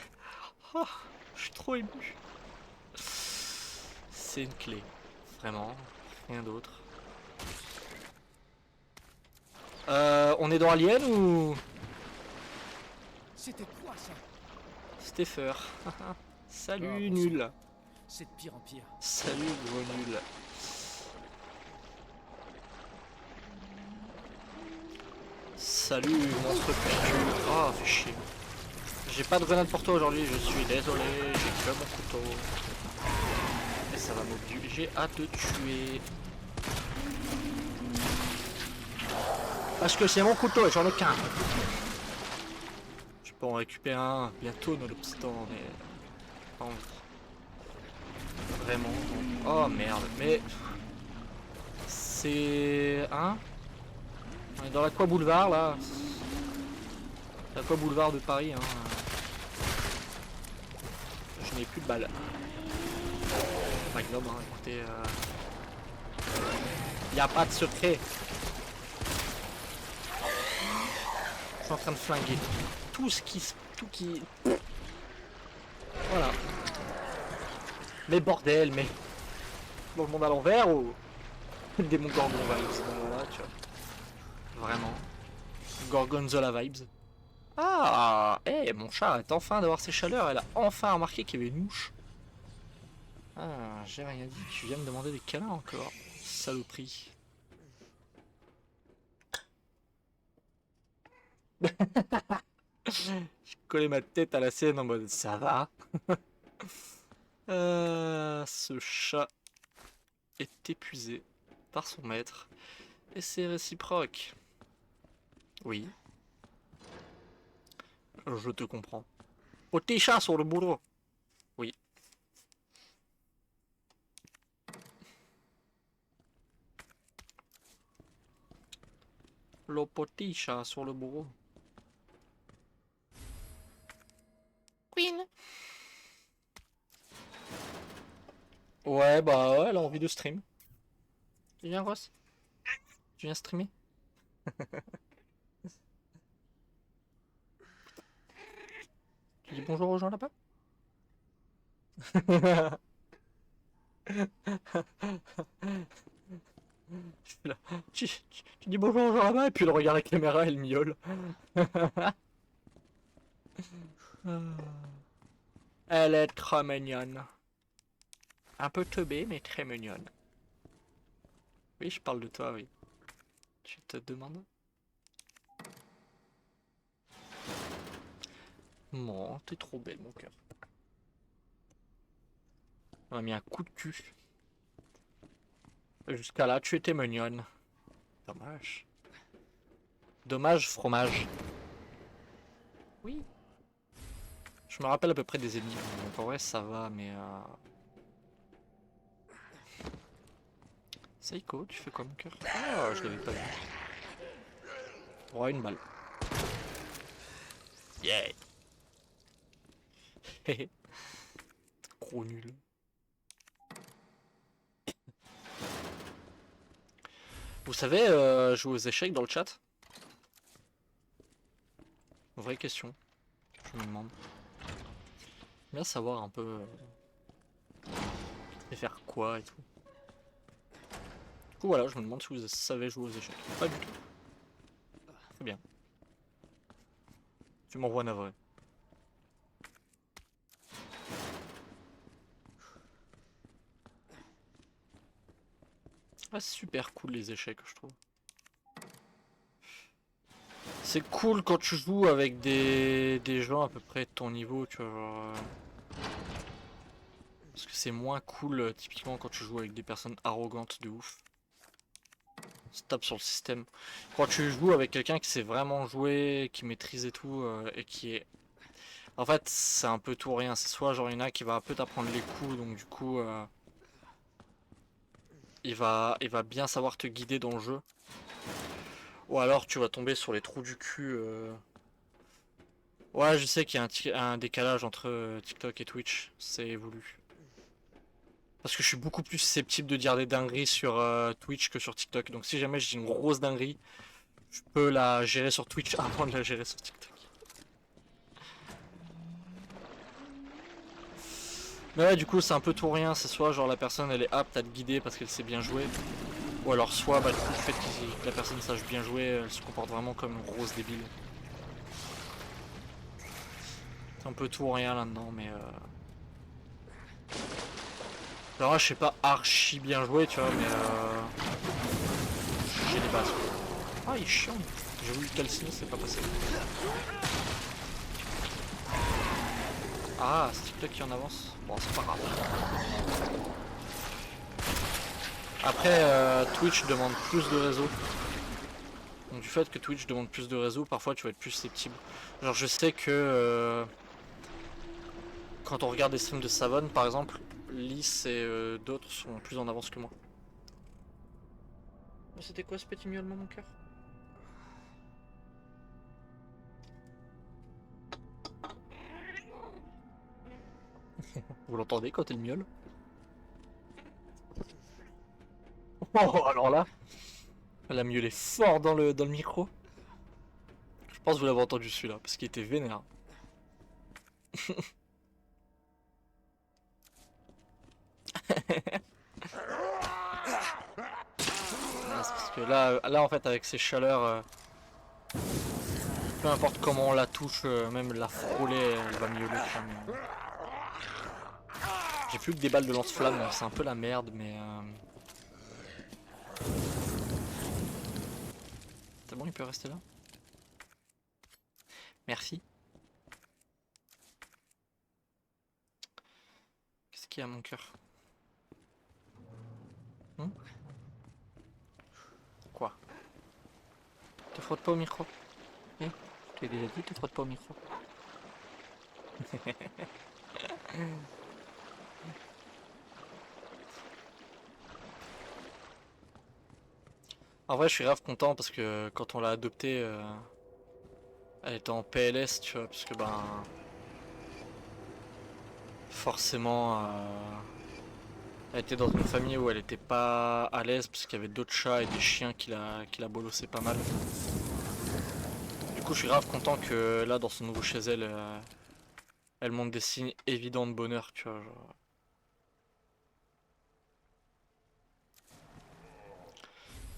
Oh, je suis trop ému. C'est une clé. Vraiment. Rien d'autre. On est dans Alien ou... C'était quoi ça? Steffer. Salut, Ah, bon nul. C'est de pire en pire. Salut, gros nul. Salut, monstre picule. Oh, fait chier. J'ai pas de grenade pour toi aujourd'hui, je suis désolé, j'ai que mon couteau. Et ça va m'obliger à te tuer. Parce que c'est mon couteau et j'en ai qu'un. Je peux en récupérer un bientôt nonobstant, mais pas envie. Vraiment. Oh merde, mais c'est hein? On est dans l'Aqua Boulevard là. L'Aqua Boulevard de Paris. Hein. Je n'ai plus de balles. Magnum, hein, écoutez. Y a pas de secret. Je suis en train de flinguer tout ce qui. Tout qui. Voilà. Mais bordel, mais. Dans le monde à l'envers ou. Le démon Gorgon vibes, voilà, tu vois. Vraiment. Gorgonzola vibes. Ah, mon chat arrête enfin d'avoir ses chaleurs, elle a enfin remarqué qu'il y avait une mouche. Ah, j'ai rien dit, tu viens me demander des câlins encore. Saloperie. Je collais ma tête à la scène en mode ça va. Ce chat est épuisé par son maître et c'est réciproque. Oui. Je te comprends. Petit chat sur le boulot. Oui. Le petit chat sur le bureau. Queen. Ouais, bah ouais, elle a envie de stream. Tu viens, Ross? Tu viens streamer? Tu dis bonjour aux gens là-bas? Tu dis bonjour aux gens là-bas et puis le regard à la caméra et le miaule. Elle est trop mignonne. Un peu teubée mais très mignonne. Oui, je parle de toi, oui. Tu te demandes? Non, t'es trop belle, mon cœur. On a mis un coup de cul. Jusqu'à là, tu étais mignonne. Dommage. Dommage, fromage. Oui. Je me rappelle à peu près des ennemis. Donc en vrai, ça va, mais... Seiko, tu fais quoi, mon cœur? Ah, je l'avais pas vu. Oh, une balle. Yeah. Gros nul. Vous savez jouer aux échecs dans le chat? Vraie question. Je me demande. Bien savoir un peu et faire quoi et tout. Du coup voilà, je me demande si vous savez jouer aux échecs. Pas du tout. Très bien. Tu m'envoies navré. Ah, c'est super cool les échecs, je trouve. C'est cool quand tu joues avec des gens à peu près de ton niveau, tu vois. Genre, parce que c'est moins cool typiquement quand tu joues avec des personnes arrogantes de ouf. On se tape sur le système. Quand tu joues avec quelqu'un qui sait vraiment jouer, qui maîtrise et tout, et qui est... En fait, c'est un peu tout ou rien. C'est soit genre il y en a qui va un peu t'apprendre les coups, donc du coup... il va bien savoir te guider dans le jeu. Ou alors tu vas tomber sur les trous du cul. Ouais, je sais qu'il y a un décalage entre TikTok et Twitch. C'est voulu. Parce que je suis beaucoup plus susceptible de dire des dingueries sur Twitch que sur TikTok. Donc si jamais je dis une grosse dinguerie, je peux la gérer sur Twitch avant de la gérer sur TikTok. Mais ouais, du coup c'est un peu tout ou rien. C'est soit genre la personne elle est apte à te guider parce qu'elle sait bien jouer. Ou alors soit bah, du coup, le fait que la personne sache bien jouer, elle se comporte vraiment comme une grosse débile. C'est un peu tout ou rien là-dedans, mais... Alors là, je sais pas archi bien jouer, tu vois, mais... J'ai des bases. Ah, il est chiant. J'ai voulu le calciner, c'est pas passé. Ah, c'est TikTok qui en avance. Bon, c'est pas grave. Après, Twitch demande plus de réseau. Donc du fait que Twitch demande plus de réseau, parfois tu vas être plus susceptible. Genre je sais que quand on regarde des streams de Savon par exemple, Lys et d'autres sont plus en avance que moi. Oh, c'était quoi ce petit miaulement mon cœur? Vous l'entendez quand elle miaule? Oh alors là, elle a miaulé fort dans le micro. Je pense que vous l'avez entendu celui-là, parce qu'il était vénère. C'est parce que là en fait avec ces chaleurs, peu importe comment on la touche, même la frôler, elle va miauler comme... J'ai plus que des balles de lance-flamme, donc c'est un peu la merde, mais... C'est bon, il peut rester là? Merci. Qu'est-ce qu'il y a mon cœur? Quoi? Te frotte pas au micro. Je t'ai déjà dit, te frotte pas au micro. En vrai, je suis grave content parce que quand on l'a adoptée, elle était en PLS, tu vois, parce que ben... Forcément, elle était dans une famille où elle était pas à l'aise parce qu'il y avait d'autres chats et des chiens qui la bolossaient pas mal. Du coup, je suis grave content que là, dans son nouveau chez elle, elle montre des signes évidents de bonheur, tu vois. Genre.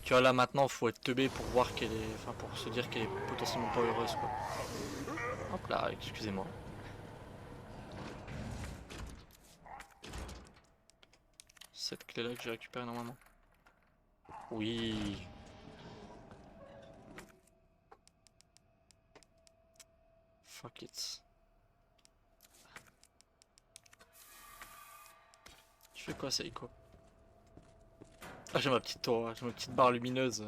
Tu vois, là maintenant, faut être teubé pour voir qu'elle est. Enfin, pour se dire qu'elle est potentiellement pas heureuse, quoi. Hop là, excusez-moi. Cette clé là que j'ai récupérée normalement. Oui. Fuck it. Tu fais quoi, Seiko? Ah, j'ai ma petite tour, j'ai ma petite barre lumineuse.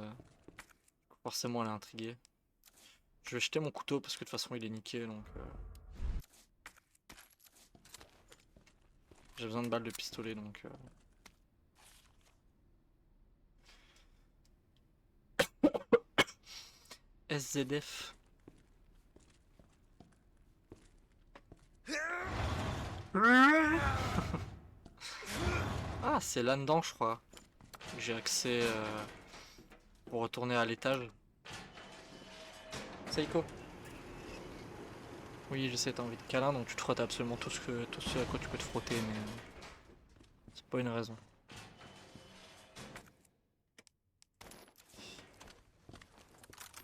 Forcément, elle est intriguée. Je vais jeter mon couteau parce que de toute façon, il est niqué donc. J'ai besoin de balles de pistolet donc. SZF. Ah, c'est là-dedans, je crois. J'ai accès pour retourner à l'étage. Seiko. Oui, je sais, t'as envie de câlin, donc tu te frottes absolument tout ce à quoi tu peux te frotter, mais c'est pas une raison.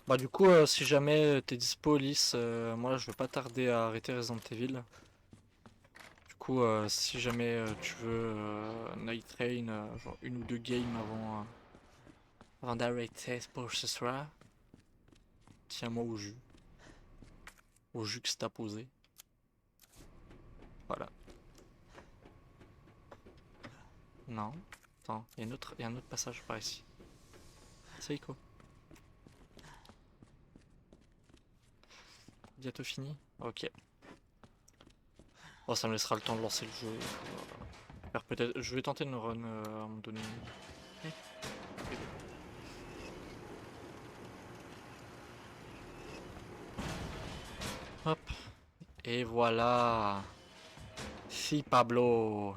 Bah du coup, si jamais t'es dispo, Lys, moi je vais pas tarder à arrêter Resident Evil. Du coup, si jamais tu veux Night Train, genre une ou deux games avant d'arrêter pour ce soir, tiens-moi au jus. Au jus que c'est à poser. Voilà. Non. Attends, il y a un autre passage par ici. Seiko. Bientôt fini? Ok. Bon, ça me laissera le temps de lancer le jeu. Peut-être. Je vais tenter une run à un moment donné. Hop. Et voilà. Si Pablo.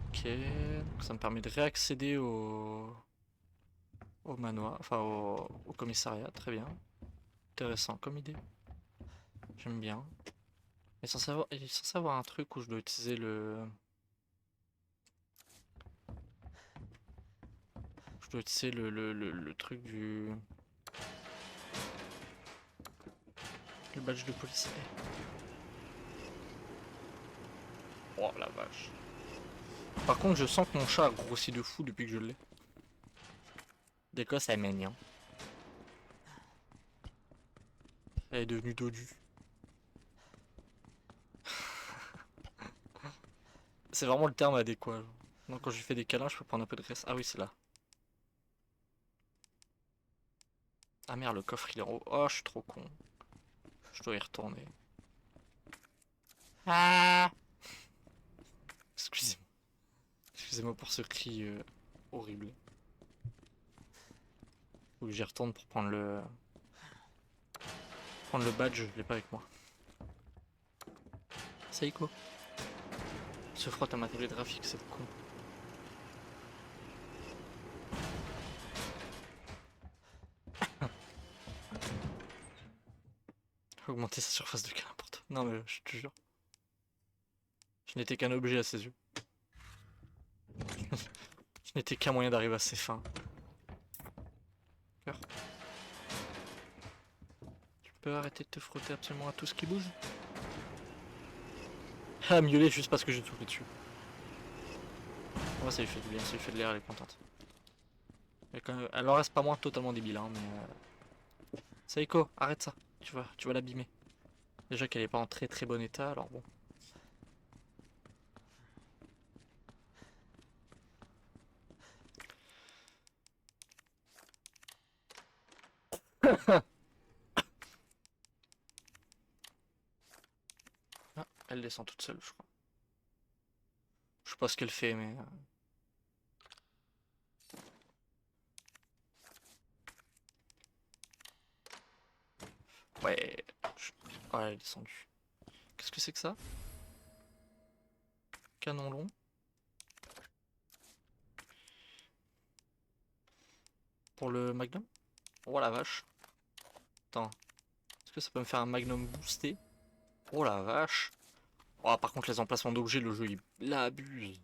Ok. Donc ça me permet de réaccéder au manoir. Enfin au commissariat. Très bien. Intéressant comme idée. J'aime bien. Il est censé avoir un truc où je dois utiliser le... Je dois utiliser le truc du... Le badge de policier. Oh la vache. Par contre, je sens que mon chat a grossi de fou depuis que je l'ai. De quoi ça est mignon. Elle est devenue dodue. C'est vraiment le terme adéquat. Genre. Donc quand je lui fais des câlins, je peux prendre un peu de graisse. Ah oui, c'est là. Ah merde, le coffre il est en haut. Oh, je suis trop con. Je dois y retourner. Ah excusez-moi. Excusez-moi pour ce cri horrible. Faut que j'y retourne pour prendre le badge, je l'ai pas avec moi. Seiko. Se frotte à ma télé graphique, c'est con. Augmenter sa surface de câlin pour toi. Non mais je te jure. Je n'étais qu'un objet à ses yeux. Je n'étais qu'un moyen d'arriver à ses fins. Cœur. Tu peux arrêter de te frotter absolument à tout ce qui bouge? Ah, miauler juste parce que j'ai tout dessus. Ouais, ça lui fait du bien, ça lui fait de l'air, elle est contente. Elle en reste pas moins totalement débile, hein, mais... Seiko, arrête ça, tu vas l'abîmer. Déjà qu'elle est pas en très très bon état, alors bon. Ah, elle descend toute seule, je crois. Je sais pas ce qu'elle fait, mais... Ouais, ouais, elle est descendue. Qu'est-ce que c'est que ça? Canon long. Pour le magnum? Oh la vache. Attends. Est-ce que ça peut me faire un magnum boosté? Oh la vache. Oh, par contre, les emplacements d'objets, le jeu, il l'abuse.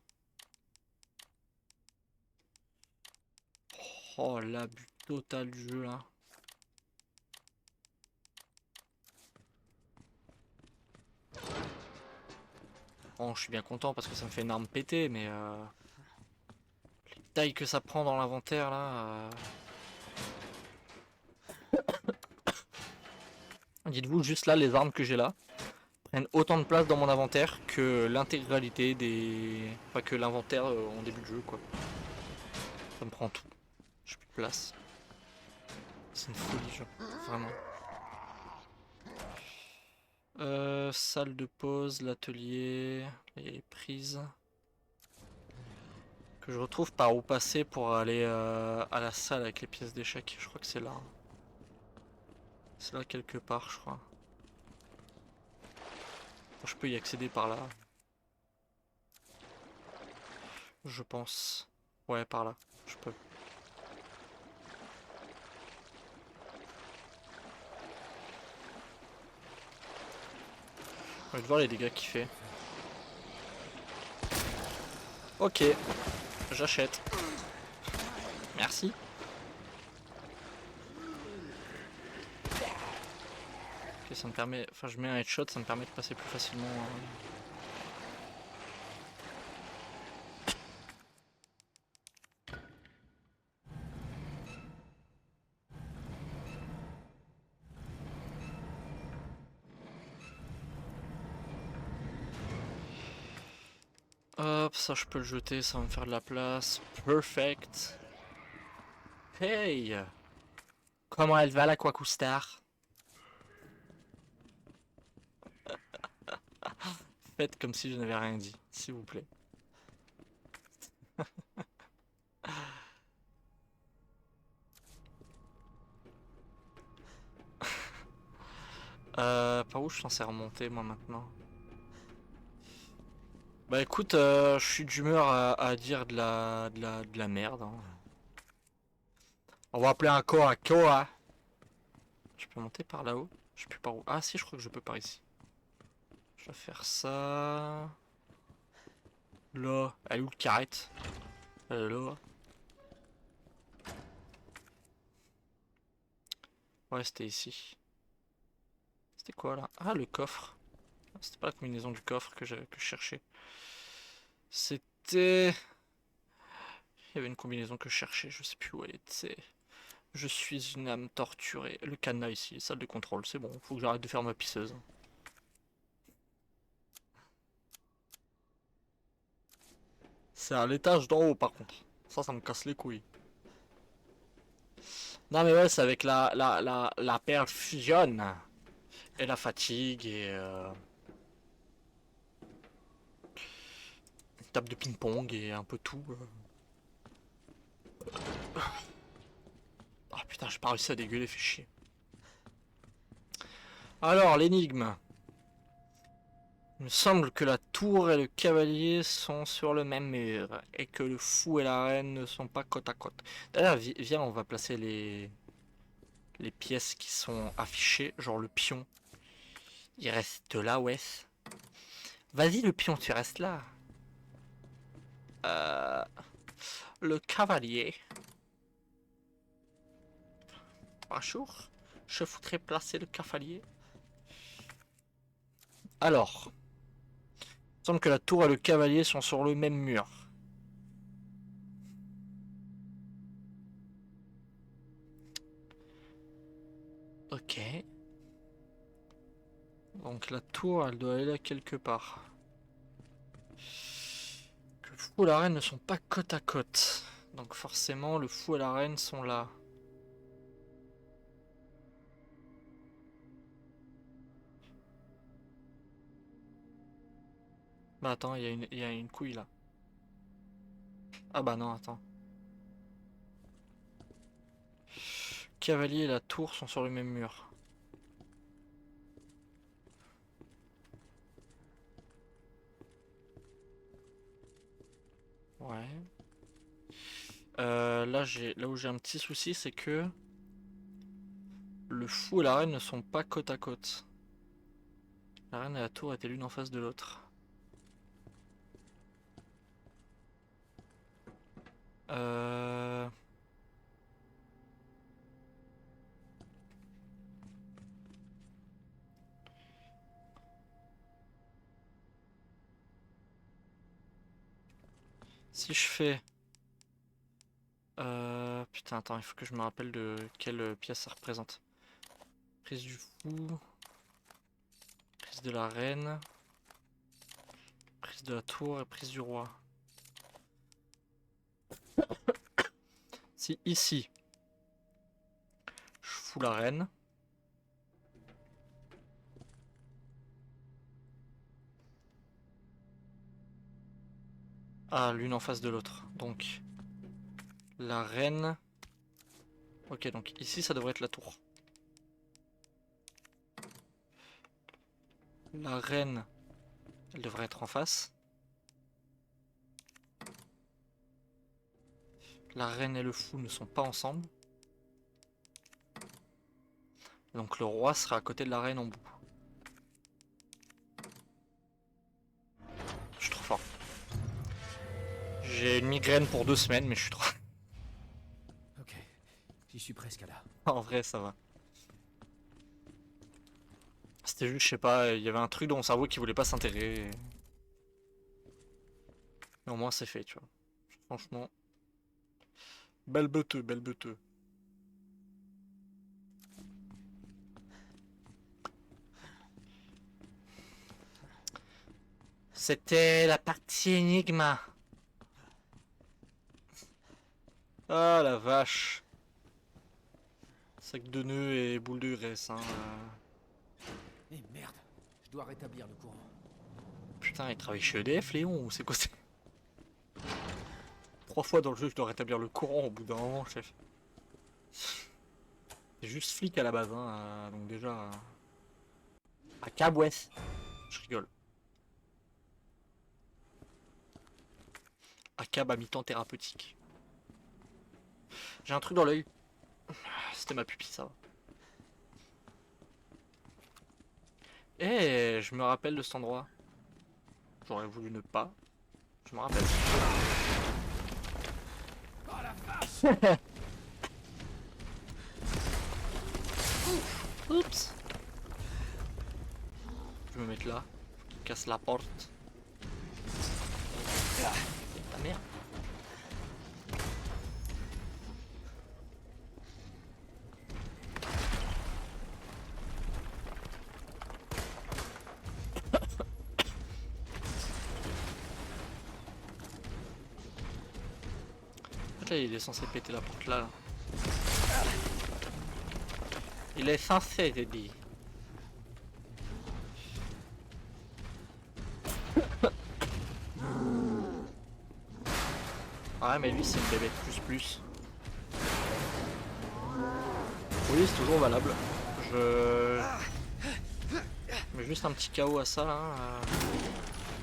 Oh, l'abus total du jeu, là. Bon, je suis bien content parce que ça me fait une arme pétée, mais... les tailles que ça prend dans l'inventaire, là... Dites-vous, juste là, les armes que j'ai là prennent autant de place dans mon inventaire que l'intégralité des... Enfin, que l'inventaire en début de jeu, quoi. Ça me prend tout. J'ai plus de place. C'est une folie, genre. Vraiment. Salle de pause, l'atelier, les prises. Que je retrouve par où passer pour aller à la salle avec les pièces d'échecs. Je crois que c'est là. C'est là quelque part, je crois. Je peux y accéder par là. Je pense. Ouais, par là. Je peux. On va voir les dégâts qu'il fait. Ok. J'achète. Merci. Ok, ça me permet... Enfin, je mets un headshot, ça me permet de passer plus facilement... Hop, ça je peux le jeter, ça va me faire de la place. Perfect. Hey! Comment elle va la Quacoostar? Faites comme si je n'avais rien dit, s'il vous plaît. Par où je suis censé remonter moi maintenant? Bah écoute, je suis d'humeur à dire de la merde. Hein. On va appeler un corps à Koa. Je peux monter par là-haut? Je sais plus par où. Ah si, je crois que je peux par ici. Je vais faire ça. Là, elle est où le carrette? Elle est là. Ouais, c'était ici. C'était quoi là? Ah, le coffre. C'était pas la combinaison du coffre que je cherchais. C'était... Il y avait une combinaison que je cherchais, je sais plus où elle était. Je suis une âme torturée. Le cadenas ici, salle de contrôle, c'est bon, faut que j'arrête de faire ma pisseuse. C'est à l'étage d'en haut par contre. Ça me casse les couilles. Non mais ouais, c'est avec la perfusion. Et la fatigue et... une table de ping-pong et un peu tout. Oh putain, j'ai pas réussi à dégueuler, fait chier. Alors, l'énigme. Il me semble que la tour et le cavalier sont sur le même mur et que le fou et la reine ne sont pas côte à côte. D'ailleurs, viens, on va placer les pièces qui sont affichées, genre le pion. Il reste là, ouais. Vas-y, le pion, tu restes là. Le cavalier. Bonjour. Je voudrais placer le cavalier. Alors. Il semble que la tour et le cavalier sont sur le même mur. Ok. Donc la tour, elle doit aller là quelque part. Que le fou et la reine ne sont pas côte à côte. Donc forcément, le fou et la reine sont là. Bah attends, il y a une couille là. Ah bah non, attends. Cavalier et la tour sont sur le même mur. Ouais. Là où j'ai un petit souci, c'est que le fou et la reine ne sont pas côte à côte. La reine et la tour étaient l'une en face de l'autre. Euh... Si je fais... Putain, attends, il faut que je me rappelle de quelle pièce ça représente. Prise du fou... Prise de la reine... Prise de la tour et prise du roi. Si ici... Je fous la reine... Ah, l'une en face de l'autre. Donc, la reine... Ok, donc ici, ça devrait être la tour. La reine, elle devrait être en face. La reine et le fou ne sont pas ensemble. Donc le roi sera à côté de la reine en bout. Je suis trop fort. J'ai une migraine pour 2 semaines, mais je suis trop... Ok, j'y suis presque là. En vrai, ça va. C'était juste, je sais pas, il y avait un truc dans mon cerveau qui voulait pas s'intégrer. Mais au moins, c'est fait, tu vois. Franchement. Belle beuteux, belle beuteux. C'était la partie énigme. Ah la vache. Sac de nœuds et boule de graisse. Hein. Eh merde, je dois rétablir le courant. Putain, il travaille chez EDF, Léon, ou c'est quoi c'est 3 fois dans le jeu, je dois rétablir le courant au bout d'un moment, chef. C'est juste flic à la base, hein, donc déjà... À Cabouès. Je rigole. À cab à mi-temps thérapeutique. J'ai un truc dans l'œil. C'était ma pupille, ça va. Eh, je me rappelle de cet endroit. J'aurais voulu ne pas. Je me rappelle. Oh la vache! Oups. Je vais me mettre là. Il casse la porte. Ah, merde. sais, il est censé péter la porte là. Il est censé, j'ai dit. Ouais, mais lui, c'est une bébête plus. Oui, c'est toujours valable. Je mets juste un petit KO à ça là.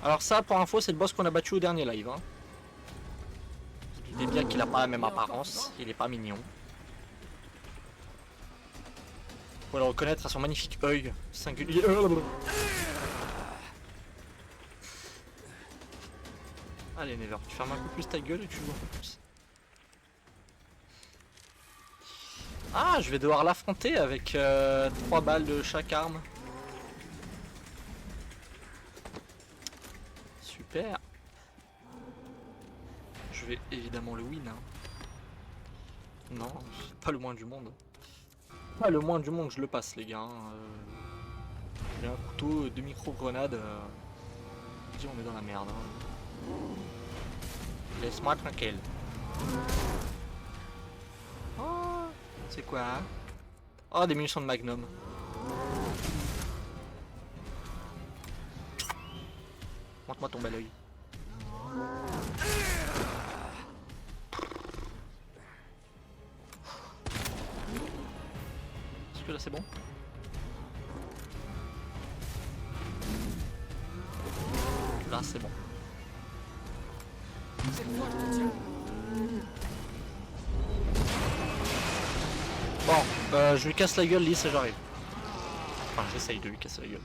Alors ça, pour info, c'est le boss qu'on a battu au dernier live. Hein. Vous doutez bien qu'il a pas la même apparence, il est pas mignon. Faut le reconnaître à son magnifique œil singulier. Allez Never, tu fermes un peu plus ta gueule et tu joues un peu plus. Ah, je vais devoir l'affronter avec 3 balles de chaque arme. Super. Je vais évidemment le win. Hein. Non, pas le moins du monde. Pas le moins du monde, je le passe les gars. J'ai un couteau, 2 micro-grenades. Dis, on est dans la merde. Hein. Laisse-moi tranquille. Oh, c'est quoi hein? Oh, des munitions de Magnum. Montre-moi ton bel oeil. Est-ce que là c'est bon? Là c'est bon. Bon, je lui casse la gueule lisse et j'arrive. Enfin, j'essaye de lui casser la gueule.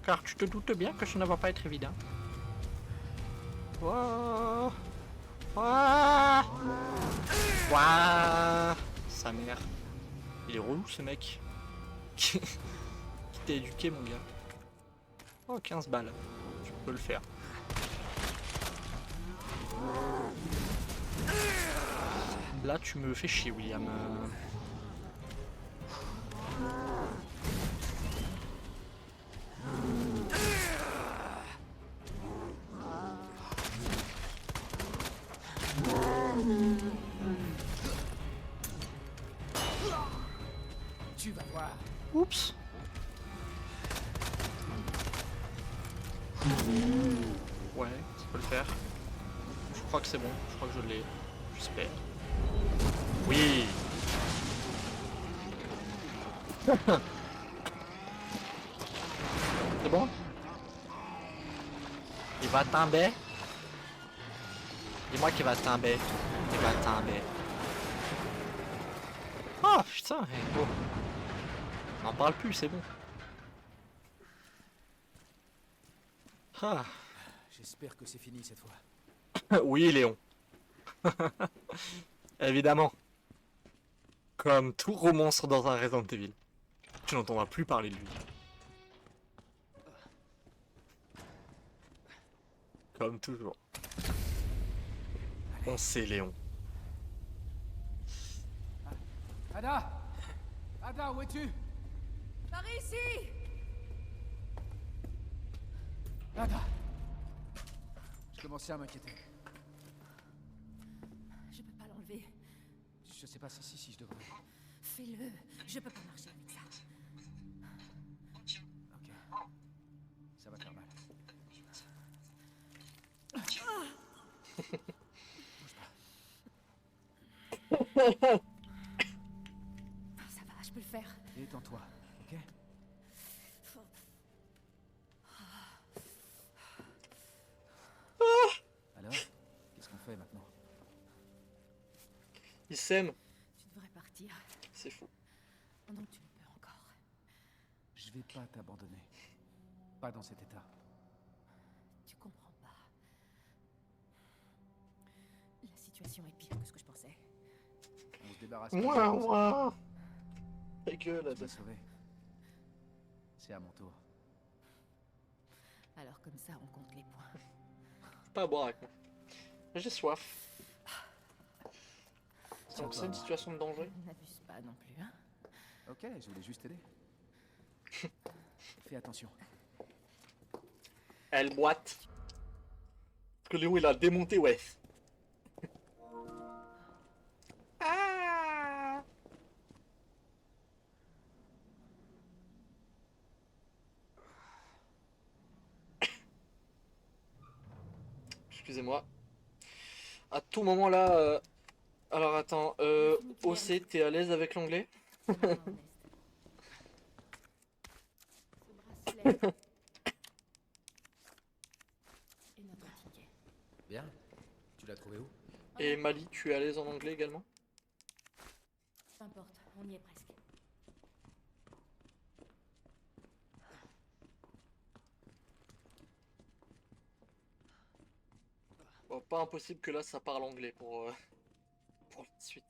Car tu te doutes bien que ça ne va pas être évident. Wouah. Wouah. Wouah. Sa mère. Il est relou ce mec. Qui t'a éduqué mon gars. Oh 15 balles. Tu peux le faire. Là tu me fais chier William. Tu vas voir. Oups. Ouais, ça peut le faire. Je crois que c'est bon, je crois que je l'ai. J'espère. Oui. C'est bon? Il va tomber. Dis-moi qu'il va tomber. Il va tomber. Oh putain, oh. On n'en parle plus, c'est bon. Ah. J'espère que c'est fini cette fois. Oui, Léon. Évidemment. Comme tout monstre dans un Resident Evil. Tu n'entendras plus parler de lui. Comme toujours. On sait, Léon. Ada! Ada, où es-tu? Par ici! Ada! Je commençais à m'inquiéter. Je peux pas l'enlever. Je sais pas si je devrais. Fais-le. Je peux pas marcher avec ça. Ok. Ça va faire mal. Ça va, je peux le faire. Détends-toi, ok? Alors, qu'est-ce qu'on fait maintenant? Il s'aime. Tu devrais partir. C'est fou. Pendant que tu le peux encore. Je vais pas t'abandonner. Pas dans cet état. Tu comprends pas. La situation est pire que ce que je pensais. On se débarrasse. Ouah. Ta gueule, Tu m'as sauvé. C'est à mon tour. Alors comme ça, on compte les points. Pas à boire avec moi. J'ai soif. Tiens, Donc c'est une situation de danger. N'abuse pas non plus, hein. Ok, je voulais juste t'aider. Fais attention. Elle boite. Parce que Léon il a démonté, ouais. Ah. Excusez-moi. À tout moment là. Alors attends, OC, t'es à l'aise avec l'anglais? C'est maintenant, Ernest. Ce bracelet. Et notre ticket. Bien. Tu l'as trouvé où? Et Mali, tu es à l'aise en anglais également? Peu importe, on y est presque. Bon, pas impossible que là ça parle anglais pour la suite.